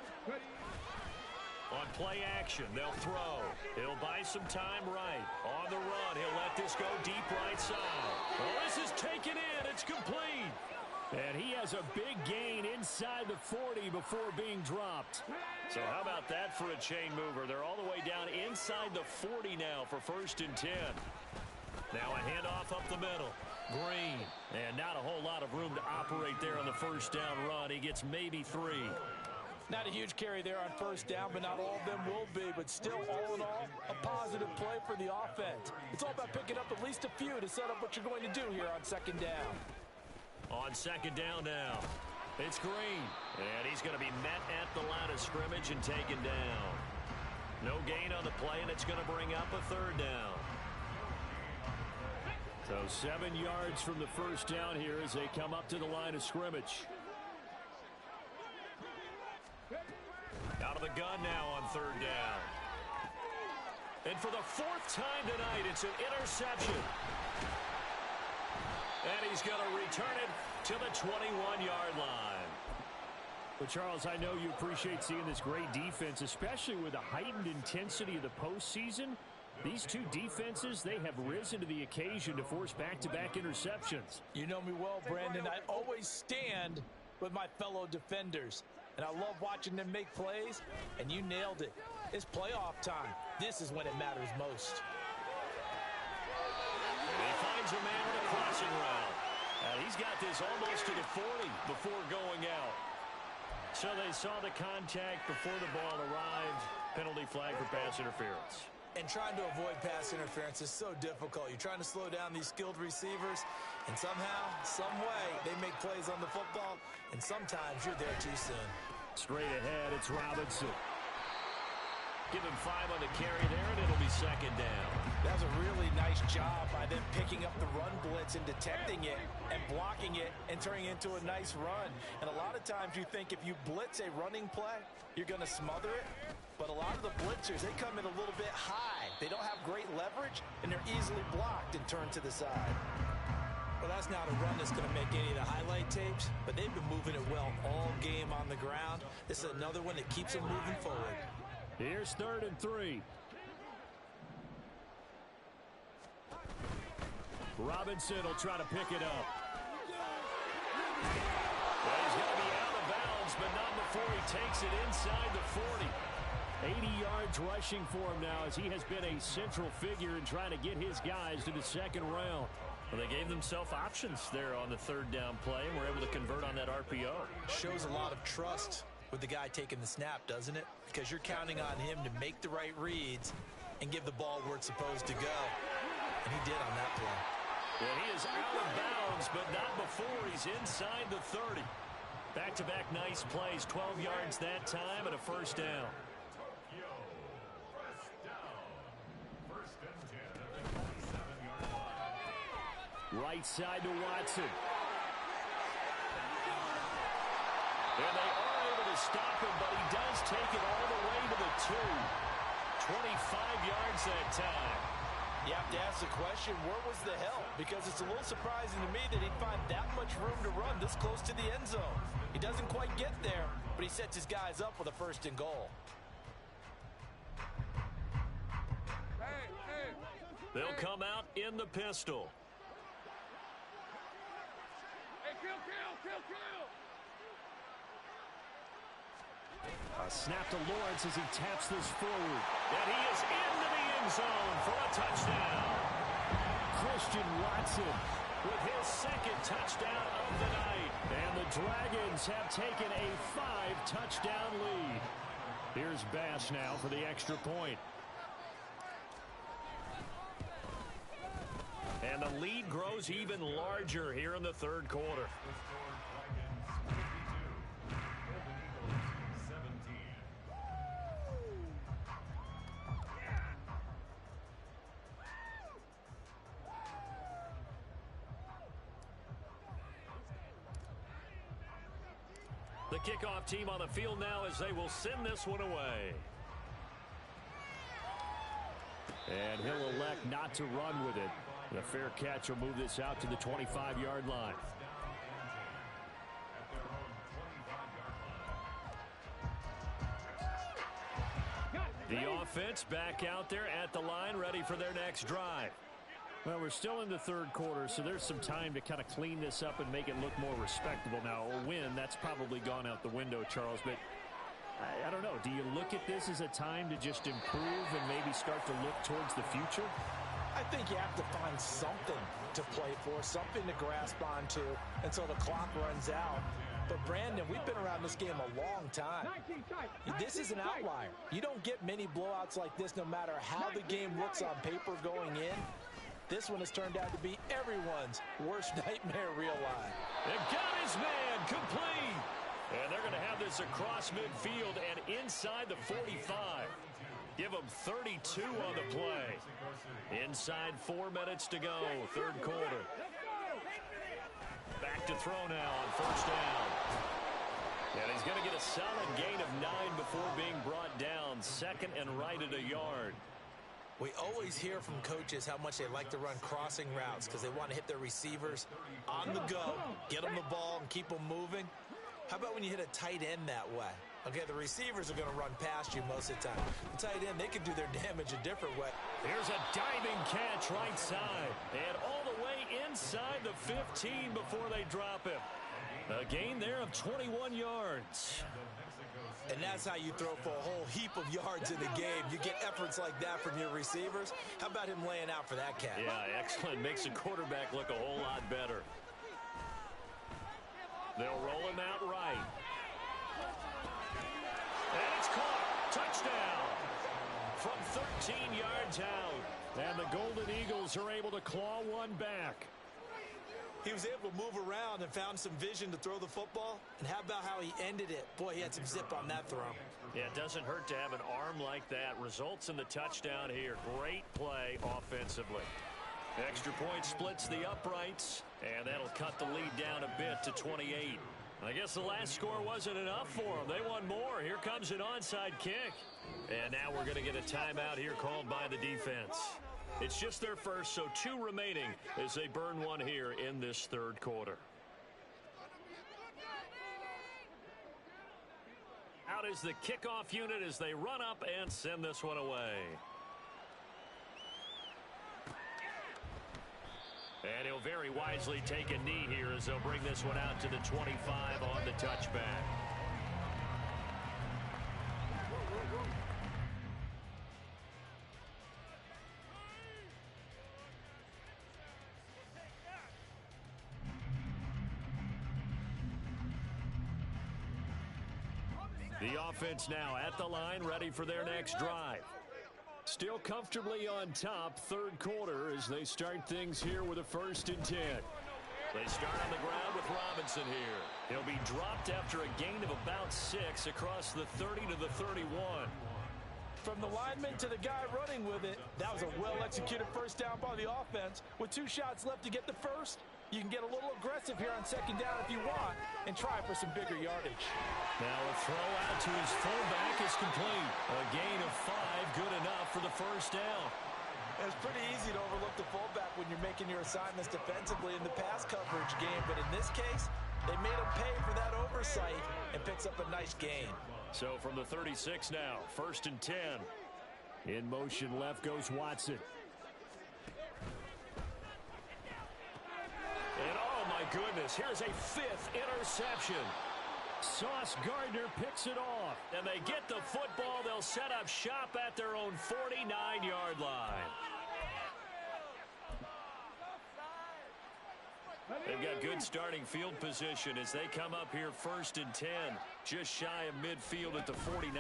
On play action, they'll throw. He'll buy some time right. On the run, he'll let this go deep right side. Well, this is taken in. It's complete. And he has a big gain inside the 40 before being dropped. So how about that for a chain mover? They're all the way down inside the 40 now for 1st and 10. Now a handoff up the middle. Green. And not a whole lot of room to operate there on the first down run. He gets maybe 3. Not a huge carry there on first down, but not all of them will be. But still, all in all, a positive play for the offense. It's all about picking up at least a few to set up what you're going to do here on second down. On second down now, it's Green. And he's going to be met at the line of scrimmage and taken down. No gain on the play, and it's going to bring up a 3rd down. So 7 yards from the first down here as they come up to the line of scrimmage. Out of the gun now on 3rd down. And for the 4th time tonight, it's an interception. And he's going to return it to the 21-yard line. Well, Charles, I know you appreciate seeing this great defense, especially with the heightened intensity of the postseason. These two defenses, they have risen to the occasion to force back-to-back interceptions. You know me well, Brandon. I always stand with my fellow defenders. And I love watching them make plays, and you nailed it. It's playoff time. This is when it matters most. He finds a man with a crossing route. He's got this almost to the 40 before going out. So they saw the contact before the ball arrived. Penalty flag for pass interference. And trying to avoid pass interference is so difficult. You're trying to slow down these skilled receivers, and somehow, some way, they make plays on the football, and sometimes you're there too soon. Straight ahead, it's Robinson. Give him 5 on the carry there, and it'll be second down. That was a really nice job by them picking up the run blitz and detecting it and blocking it and turning it into a nice run. And a lot of times you think if you blitz a running play, you're going to smother it. But a lot of the blitzers, they come in a little bit high. They don't have great leverage, and they're easily blocked and turned to the side. Well, that's not a run that's going to make any of the highlight tapes, but they've been moving it well all game on the ground. This is another one that keeps them moving forward. Here's 3rd and 3. Robinson will try to pick it up. Well, he's going to be out of bounds, but not before he takes it inside the 40. 80 yards rushing for him now as he has been a central figure in trying to get his guys to the second round. Well, they gave themselves options there on the 3rd down play and were able to convert on that RPO. Shows a lot of trust with the guy taking the snap, doesn't it? Because you're counting on him to make the right reads and give the ball where it's supposed to go. And he did on that play. And he is out of bounds, but not before he's inside the 30. Back-to-back nice plays, 12 yards that time and a first down. Right side to Watson. And they are able to stop him, but he does take it all the way to the 2. 25 yards that time. You have to ask the question, where was the help? Because it's a little surprising to me that he'd find that much room to run this close to the end zone. He doesn't quite get there, but he sets his guys up with a first and goal. They'll come out in the pistol. A snap to Lawrence as he taps this forward. And he is into the end zone for a touchdown. Christian Watson with his second touchdown of the night. And the Dragons have taken a 5-touchdown lead. Here's Bass now for the extra point. And the lead grows even larger here in the third quarter. The kickoff team on the field now as they will send this one away. And he'll elect not to run with it. And a fair catch will move this out to the 25-yard line. The offense back out there at the line, ready for their next drive. Well, we're still in the third quarter, so there's some time to kind of clean this up and make it look more respectable. Now, a win, that's probably gone out the window, Charles, but I don't know. Do you look at this as a time to just improve and maybe start to look towards the future? I think you have to find something to play for, something to grasp onto until the clock runs out. But, Brandon, we've been around this game a long time. This is an outlier. You don't get many blowouts like this no matter how the game looks on paper going in. This one has turned out to be everyone's worst nightmare real life. They got his man complete. And they're going to have this across midfield and inside the 45. Give them 32 on the play. Inside 4 minutes to go, third quarter. Back to throw now on first down. And he's going to get a solid gain of 9 before being brought down. Second and right at a yard. We always hear from coaches how much they like to run crossing routes because they want to hit their receivers on the go, get them the ball, and keep them moving. How about when you hit a tight end that way? Okay, the receivers are going to run past you most of the time. The tight end, they can do their damage a different way. Here's a diving catch right side. And all the way inside the 15 before they drop him. A gain there of 21 yards. And that's how you throw for a whole heap of yards in the game. You get efforts like that from your receivers. How about him laying out for that catch? Yeah, excellent. Makes the quarterback look a whole lot better. They'll roll him out right. And it's caught. Touchdown. From 13 yards out. And the Golden Eagles are able to claw one back. He was able to move around and found some vision to throw the football. And how about how he ended it? Boy, he had some zip on that throw. Yeah, it doesn't hurt to have an arm like that. Results in the touchdown here. Great play offensively. Extra point splits the uprights, and that'll cut the lead down a bit to 28. I guess the last score wasn't enough for them. They won more. Here comes an onside kick. And now we're going to get a timeout here called by the defense. It's just their first, so 2 remaining as they burn one here in this third quarter. Out is the kickoff unit as they run up and send this one away. And he'll very wisely take a knee here as they'll bring this one out to the 25 on the touchback. The offense now at the line, ready for their next drive. Still comfortably on top, third quarter, as they start things here with a 1st and 10. They start on the ground with Robinson here. He'll be dropped after a gain of about 6 across the 30 to the 31. From the lineman to the guy running with it, that was a well-executed first down by the offense. With 2 shots left to get the first, you can get a little aggressive here on 2nd down if you want and try for some bigger yardage. Now a throw out to his fullback is complete. A gain of 5, good enough for the first down. It's pretty easy to overlook the fullback when you're making your assignments defensively in the pass coverage game, but in this case, they made him pay for that oversight and picks up a nice gain. So from the 36 now, 1st and 10. In motion left goes Watson. And oh my goodness, here's a 5th interception. Sauce Gardner picks it off, and they get the football. They'll set up shop at their own 49-yard line. They've got good starting field position as they come up here 1st and 10, just shy of midfield at the 49.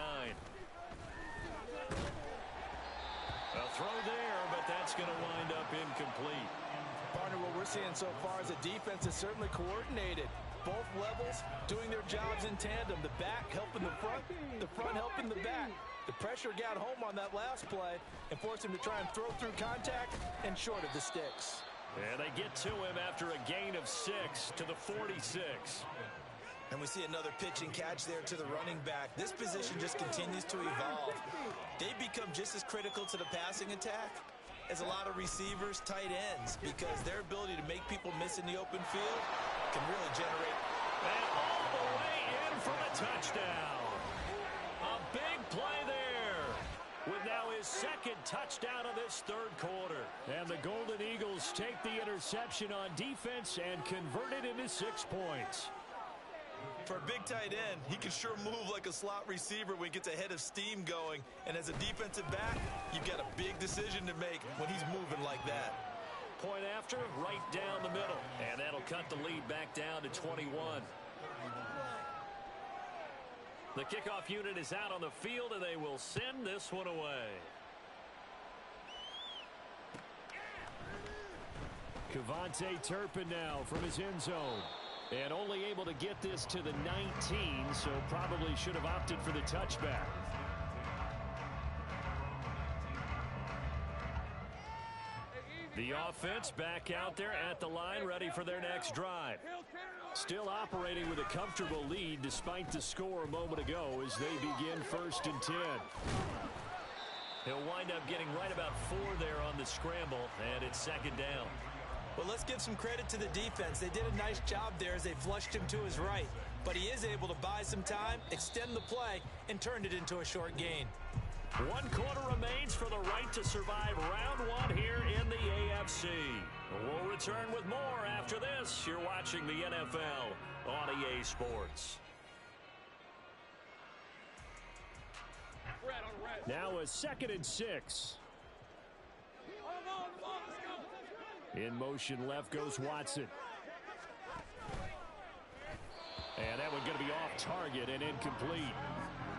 A throw there, but that's going to wind up incomplete. Partner, what we're seeing so far is a defense is certainly coordinated. Both levels doing their jobs in tandem. The back helping the front helping the back. The pressure got home on that last play and forced him to try and throw through contact and short of the sticks. And they get to him after a gain of 6 to the 46. And we see another pitch and catch there to the running back. This position just continues to evolve. They become just as critical to the passing attack as a lot of receivers, tight ends, because their ability to make people miss in the open field can really generate. And all the way in for the touchdown. A big play there with now his 2nd touchdown of this 3rd quarter. And the Golden Eagles take the interception on defense and convert it into 6 points. For a big tight end, he can sure move like a slot receiver when he gets a head of steam going. And as a defensive back, you've got a big decision to make when he's moving like that. Point after, right down the middle. And that'll cut the lead back down to 21. The kickoff unit is out on the field, and they will send this one away. Cavante Turpin now from his end zone. And only able to get this to the 19, so probably should have opted for the touchback. The offense back out there at the line, ready for their next drive. Still operating with a comfortable lead despite the score a moment ago as they begin 1st and 10. He'll wind up getting right about 4 there on the scramble, and it's 2nd down. Well, let's give some credit to the defense. They did a nice job there as they flushed him to his right. But he is able to buy some time, extend the play, and turned it into a short gain. 1 quarter remains for the right to survive round 1 here in the AFC. We'll return with more after this. You're watching the NFL on EA Sports. Now a 2nd and 6. In motion left goes Watson. And that one's going to be off target and incomplete.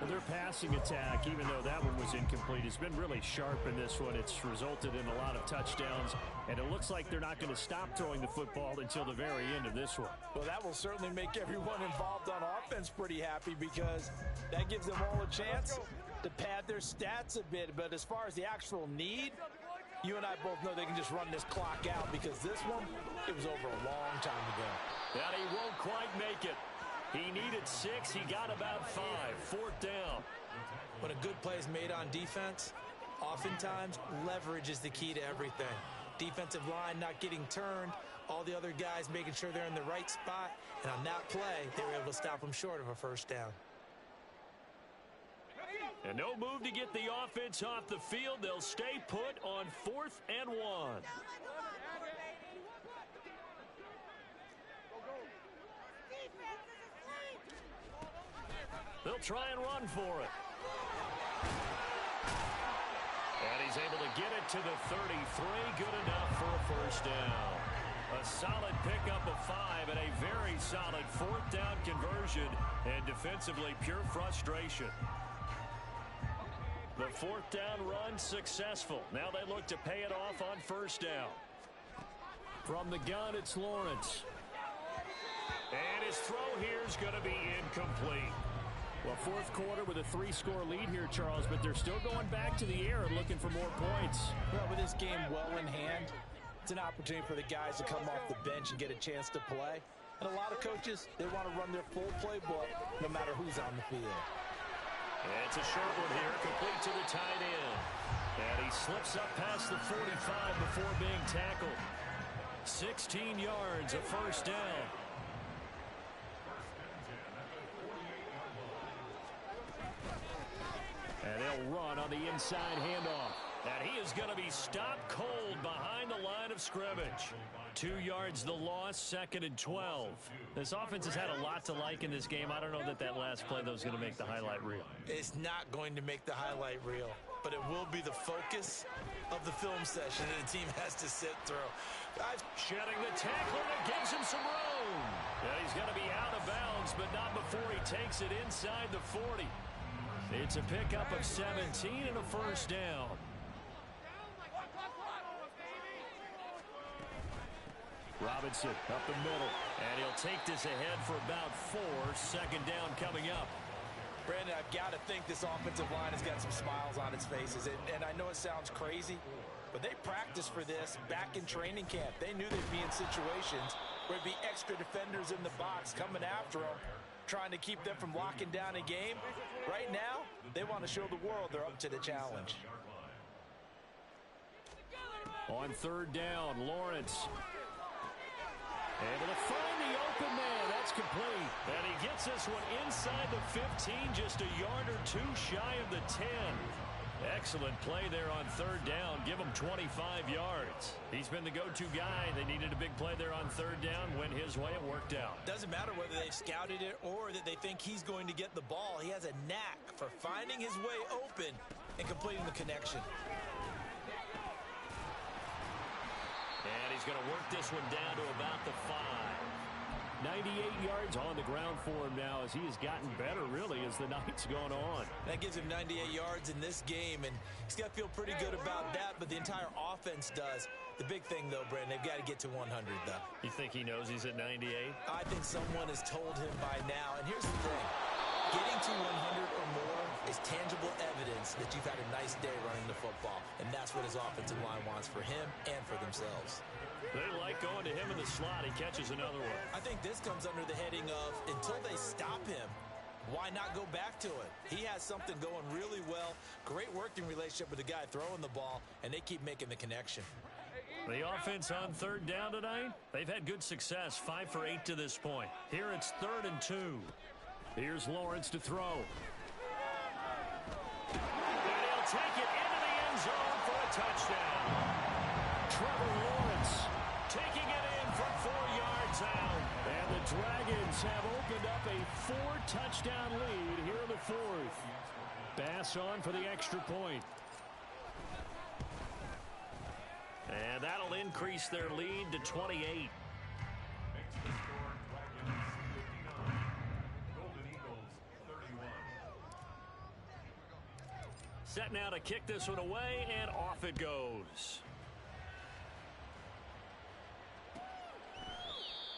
Well, their passing attack, even though that one was incomplete, has been really sharp in this one. It's resulted in a lot of touchdowns, and it looks like they're not going to stop throwing the football until the very end of this one. Well, that will certainly make everyone involved on offense pretty happy because that gives them all a chance to pad their stats a bit. But as far as the actual need, you and I both know they can just run this clock out because this one, it was over a long time ago. And he won't quite make it. He needed 6. He got about 5. 4th down. When a good play is made on defense, oftentimes leverage is the key to everything. Defensive line not getting turned, all the other guys making sure they're in the right spot, and on that play, they were able to stop them short of a 1st down. And no move to get the offense off the field. They'll stay put on 4th and 1. They'll try and run for it. And he's able to get it to the 33. Good enough for a 1st down. A solid pickup of 5 and a very solid 4th down conversion. And defensively, pure frustration. The fourth down run successful. Now they look to pay it off on first down. From the gun, it's Lawrence. And his throw here is going to be incomplete. Well, fourth quarter with a 3-score lead here, Charles, but they're still going back to the air and looking for more points. Well, with this game well in hand, it's an opportunity for the guys to come off the bench and get a chance to play. And a lot of coaches, they want to run their full playbook no matter who's on the field. And it's a short one here, complete to the tight end. And he slips up past the 45 before being tackled. 16 yards, a first down. And they'll run on the inside handoff. And he is going to be stopped cold behind the line of scrimmage. 2 yards the loss, 2nd and 12. This offense has had a lot to like in this game. I don't know that last play, though, is going to make the highlight reel. It's not going to make the highlight reel, but it will be the focus of the film session that the team has to sit through. Shedding the tackler that gives him some room. And he's going to be out of bounds, but not before he takes it inside the 40. It's a pickup of 17 and a first down. Robinson up the middle, and he'll take this ahead for about 4. 2nd down coming up. Brandon, I've got to think this offensive line has got some smiles on its faces. And I know it sounds crazy, but they practiced for this back in training camp. They knew they'd be in situations where there'd be extra defenders in the box coming after them, trying to keep them from locking down a game. Right now, they want to show the world they're up to the challenge. On 3rd down, Lawrence able to find the open man. That's complete. And he gets this one inside the 15, just a yard or 2 shy of the 10. Excellent play there on 3rd down. Give him 25 yards. He's been the go-to guy. They needed a big play there on 3rd down. Went his way. It worked out. Doesn't matter whether they've scouted it or that they think he's going to get the ball. He has a knack for finding his way open and completing the connection. And he's going to work this one down to about the 5. 98 yards on the ground for him now as he has gotten better, really, as the night's gone on. That gives him 98 yards in this game, and he's got to feel pretty good about that, but the entire offense does. The big thing, though, Brandon, they've got to get to 100, though. You think he knows he's at 98? I think someone has told him by now, and here's the thing. Getting to 100 or more is tangible evidence that you've had a nice day running the football, and that's what his offensive line wants for him and for themselves. They like going to him in the slot. He catches another one. I think this comes under the heading of until they stop him, why not go back to it? He has something going really well. Great working relationship with the guy throwing the ball, and they keep making the connection. The offense on 3rd down tonight, they've had good success, 5 for 8 to this point. Here it's 3rd and 2. Here's Lawrence to throw. And he'll take it into the end zone for a touchdown. Trevor Lawrence taking it in from 4 yards out. And the Dragons have opened up a 4-touchdown lead here in the 4th. Bass on for the extra point. And that'll increase their lead to 28. Set now to kick this one away, and off it goes.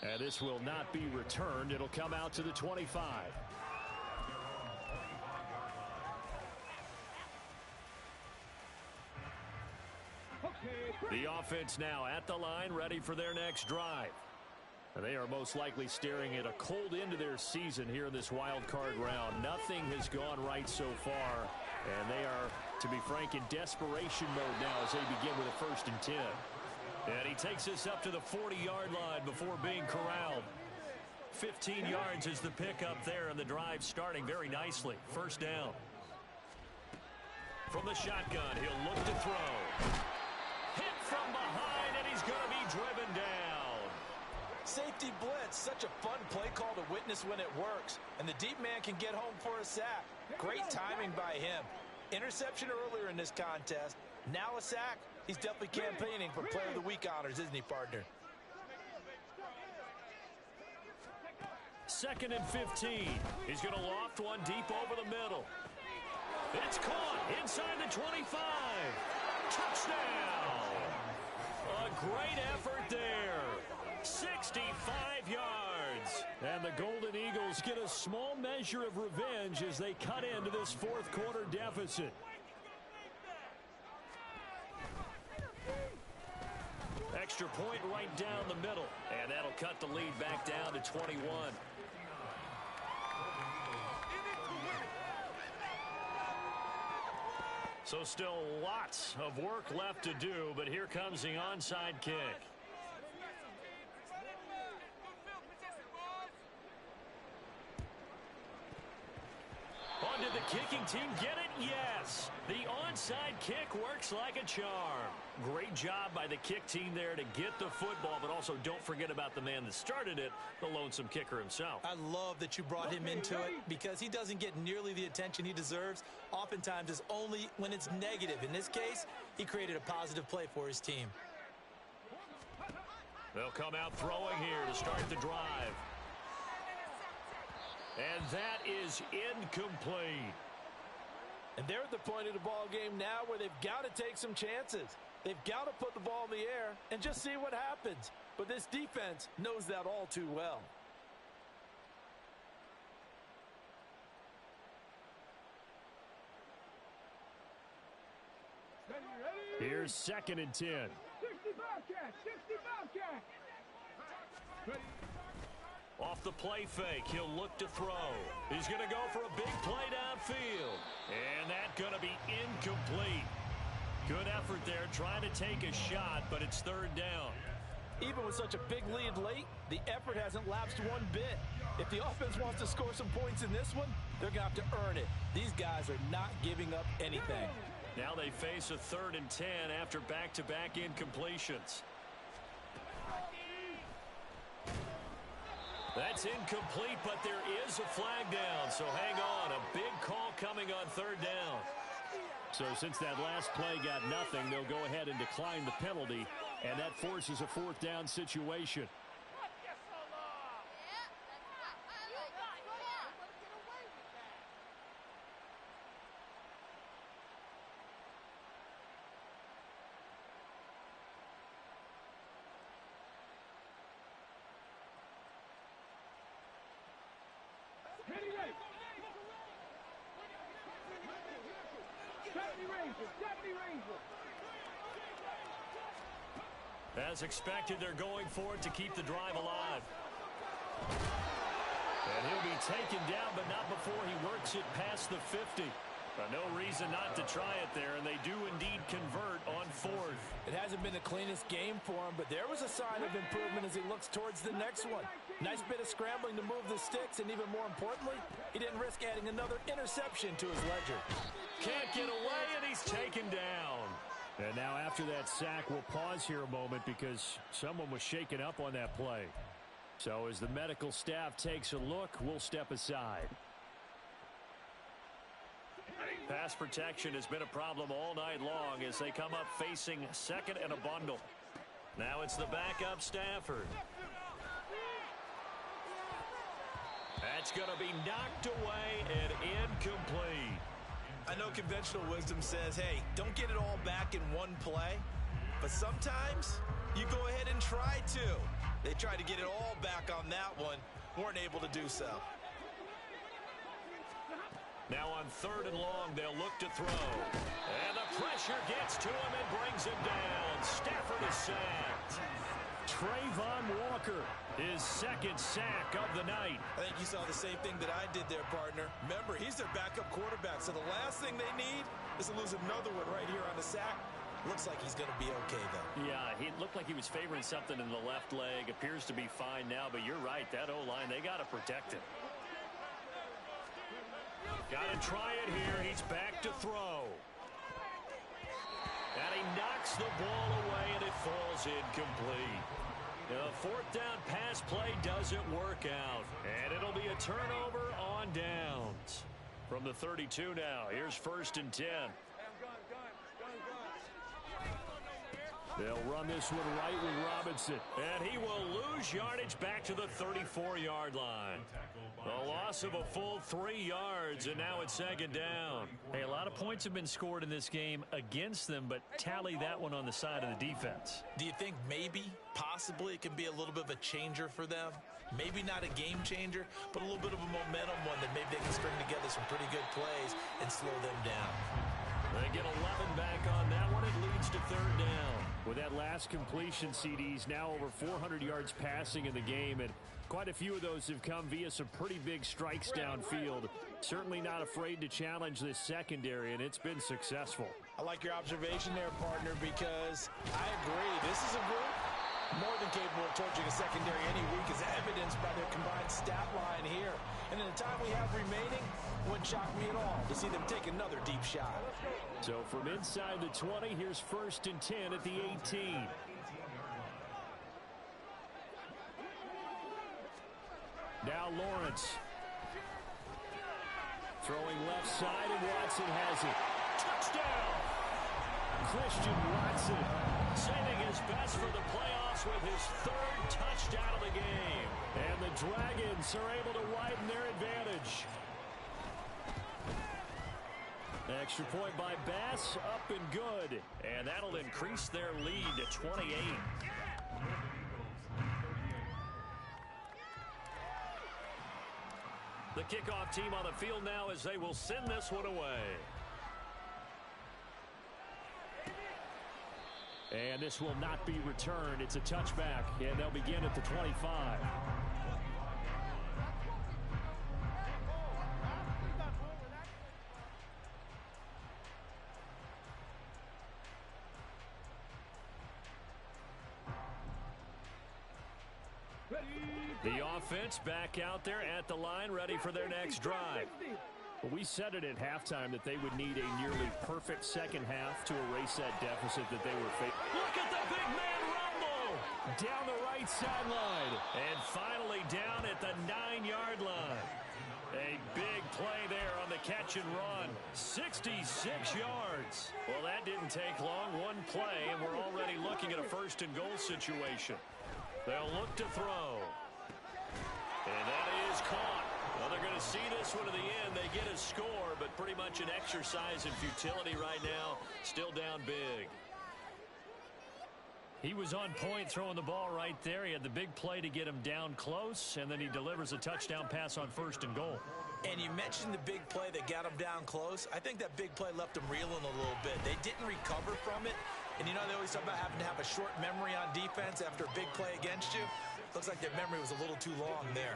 And this will not be returned. It'll come out to the 25. The offense now at the line, ready for their next drive. And they are most likely staring at a cold end to their season here in this wild card round. Nothing has gone right so far. And they are, to be frank, in desperation mode now as they begin with a 1st and 10. And he takes this up to the 40-yard line before being corralled. 15 yards is the pickup there, and the drive starting very nicely. 1st down. From the shotgun, he'll look to throw. Hit from behind, and he's going to be driven down. Safety blitz, such a fun play call to witness when it works. And the deep man can get home for a sack. Great timing by him. Interception earlier in this contest. Now a sack. He's definitely campaigning for Player of the Week honors, isn't he, partner? 2nd and 15. He's going to loft one deep over the middle. It's caught. Inside the 25. Touchdown. A great effort there. 65 yards. And the Golden Eagles get a small measure of revenge as they cut into this fourth quarter deficit. Extra point right down the middle. And that'll cut the lead back down to 21. So still lots of work left to do, but here comes the onside kick. Did the kicking team get it? Yes. The onside kick works like a charm. Great job by the kick team there to get the football, but also don't forget about the man that started it, the lonesome kicker himself. I love that you brought him into it because he doesn't get nearly the attention he deserves. Oftentimes it's only when it's negative. In this case, he created a positive play for his team. They'll come out throwing here to start the drive. And that is incomplete. And they're at the point of the ball game now where they've got to take some chances. They've got to put the ball in the air and just see what happens. But this defense knows that all too well. Here's 2nd and 10. 60 Bobcat, 60 Bobcat. Off the play fake, he'll look to throw. He's going to go for a big play downfield. And that's going to be incomplete. Good effort there, trying to take a shot, but it's 3rd down. Even with such a big lead late, the effort hasn't lapsed one bit. If the offense wants to score some points in this one, they're going to have to earn it. These guys are not giving up anything. Now they face a 3rd and 10 after back-to-back incompletions. That's incomplete, but there is a flag down, so hang on. A big call coming on 3rd down. So since that last play got nothing, they'll go ahead and decline the penalty, and that forces a 4th down situation. As expected, they're going for it to keep the drive alive. And he'll be taken down, but not before he works it past the 50. No reason not to try it there, and they do indeed convert on 4th. It hasn't been the cleanest game for him, but there was a sign of improvement as he looks towards the next one. Nice bit of scrambling to move the sticks, and even more importantly, he didn't risk adding another interception to his ledger. Can't get away, and he's taken down. And now after that sack, we'll pause here a moment because someone was shaken up on that play. So as the medical staff takes a look, we'll step aside. Pass protection has been a problem all night long as they come up facing 2nd and a bundle. Now it's the backup Stafford. That's going to be knocked away and incomplete. I know conventional wisdom says, hey, don't get it all back in one play. But sometimes you go ahead and try to. They tried to get it all back on that one. Weren't able to do so. Now on 3rd and long, they'll look to throw. And the pressure gets to him and brings him down. Stafford is sacked. Trayvon Walker, his 2nd sack of the night. I think you saw the same thing that I did there, partner. Remember, he's their backup quarterback, so the last thing they need is to lose another one right here on the sack. Looks like he's going to be okay, though. Yeah, he looked like he was favoring something in the left leg. Appears to be fine now, but you're right. That O-line, they got to protect it. Got to try it here. He's back to throw. And he knocks the ball away, and it falls incomplete. The 4th down pass play doesn't work out. And it'll be a turnover on downs. From the 32 now, here's 1st and 10. They'll run this one right with Robinson. And he will lose yardage back to the 34-yard line. A loss of a full 3 yards, and now it's second down. Hey, a lot of points have been scored in this game against them, but tally that one on the side of the defense. Do you think maybe, possibly, it can be a little bit of a changer for them? Maybe not a game changer, but a little bit of a momentum one that maybe they can string together some pretty good plays and slow them down. They get 11 back on that one. It leads to third down. With that last completion, CD's now over 400 yards passing in the game, and quite a few of those have come via some pretty big strikes downfield. Certainly not afraid to challenge this secondary, and it's been successful. I like your observation there, partner, because I agree. This is a group more than capable of torching a secondary any week, as evidenced by their combined stat line here. And in the time we have remaining, wouldn't shock me at all to see them take another deep shot. So from inside the 20, here's 1st and 10 at the 18. Now Lawrence. Throwing left side, and Watson has it. Touchdown! Christian Watson saving his best for the playoffs with his 3rd touchdown of the game. And the Dragons are able to widen their advantage. Extra point by Bass, up and good. And that'll increase their lead to 28. The kickoff team on the field now as they will send this one away. And this will not be returned. It's a touchback, and they'll begin at the 25. The offense back out there at the line, ready for their next drive. We said it at halftime that they would need a nearly perfect second half to erase that deficit that they were facing. Look at the big man rumble down the right sideline. And finally down at the 9-yard line. A big play there on the catch and run. 66 yards. Well, that didn't take long. One play, and we're already looking at a 1st and goal situation. They'll look to throw. And that is caught. Well, they're going to see this one to the end. They get a score, but pretty much an exercise in futility right now. Still down big. He was on point throwing the ball right there. He had the big play to get him down close, and then he delivers a touchdown pass on 1st and goal. And you mentioned the big play that got him down close. I think that big play left him reeling a little bit. They didn't recover from it. And you know they always talk about having to have a short memory on defense after a big play against you. Looks like their memory was a little too long there.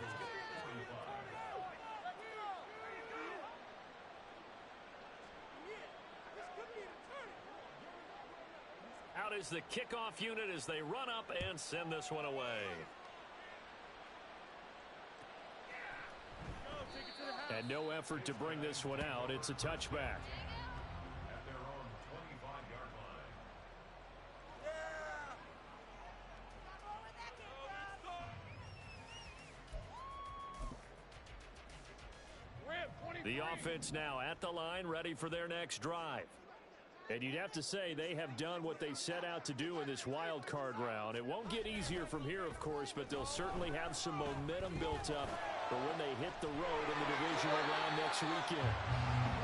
Out is the kickoff unit as they run up and send this one away. And no effort to bring this one out. It's a touchback. The offense now at the line, ready for their next drive. And you'd have to say they have done what they set out to do in this wild card round. It won't get easier from here, of course, but they'll certainly have some momentum built up for when they hit the road in the divisional round next weekend.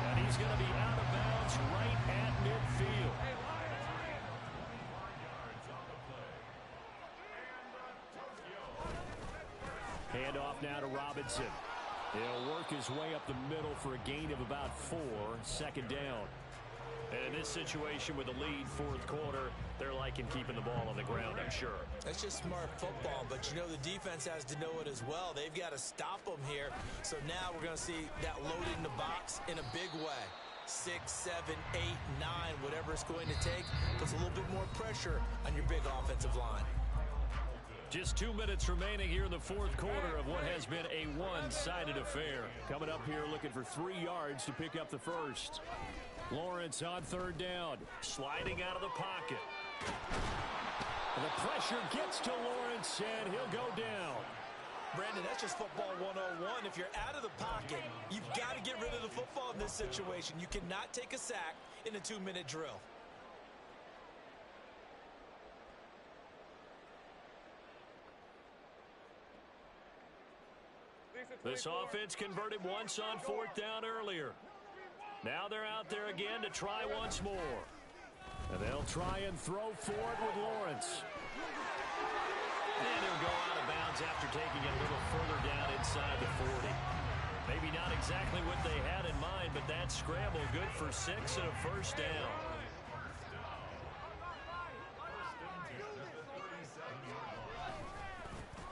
And he's going to be out of bounds right at midfield. Handoff now to Robinson. He'll work his way up the middle for a gain of about 4, 2nd down. And in this situation with the lead 4th quarter, they're liking keeping the ball on the ground, I'm sure. That's just smart football, but you know the defense has to know it as well. They've got to stop them here. So now we're going to see that loaded in the box in a big way. 6, 7, 8, 9, whatever it's going to take, puts a little bit more pressure on your big offensive line. Just 2 minutes remaining here in the 4th quarter of what has been a one-sided affair. Coming up here looking for 3 yards to pick up the first. Lawrence on 3rd down, sliding out of the pocket. And the pressure gets to Lawrence, and he'll go down. Brandon, that's just football 101. If you're out of the pocket, you've got to get rid of the football in this situation. You cannot take a sack in a 2-minute drill. This offense converted once on 4th down earlier. Now they're out there again to try once more. And they'll try and throw for it with Lawrence. And he'll go out of bounds after taking it a little further down inside the 40. Maybe not exactly what they had in mind, but that scramble good for 6 and a first down.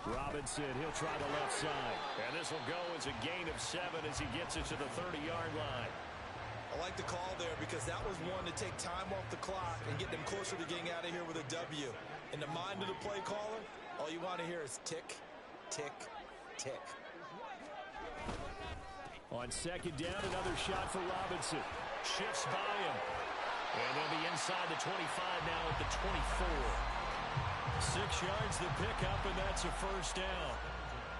Robinson, he'll try the left side. And this will go as a gain of 7 as he gets it to the 30-yard line. I like the call there because that was one to take time off the clock and get them closer to getting out of here with a W. In the mind of the play caller, all you want to hear is tick, tick, tick. On 2nd down, another shot for Robinson. Shifts by him. And they'll be inside the 25 now at the 24. 6 yards the pickup, and that's a first down.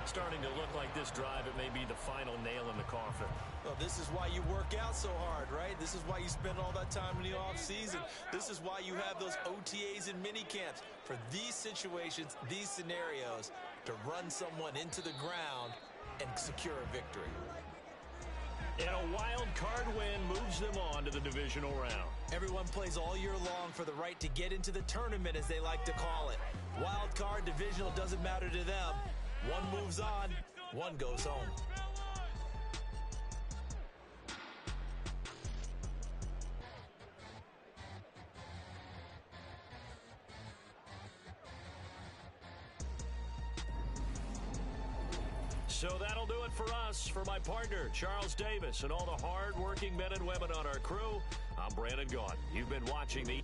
Starting to look like this drive, it may be the final nail in the coffin. Well, this is why you work out so hard, right? This is why you spend all that time in the offseason. This is why you have those OTAs and mini camps. For these situations, these scenarios, to run someone into the ground and secure a victory. And a wild card win moves them on to the divisional round. Everyone plays all year long for the right to get into the tournament, as they like to call it. Wild card, divisional, doesn't matter to them. One moves on, one goes home. So that'll do it for us. For my partner, Charles Davis, and all the hard-working men and women on our crew, I'm Brandon Gaudin. You've been watching the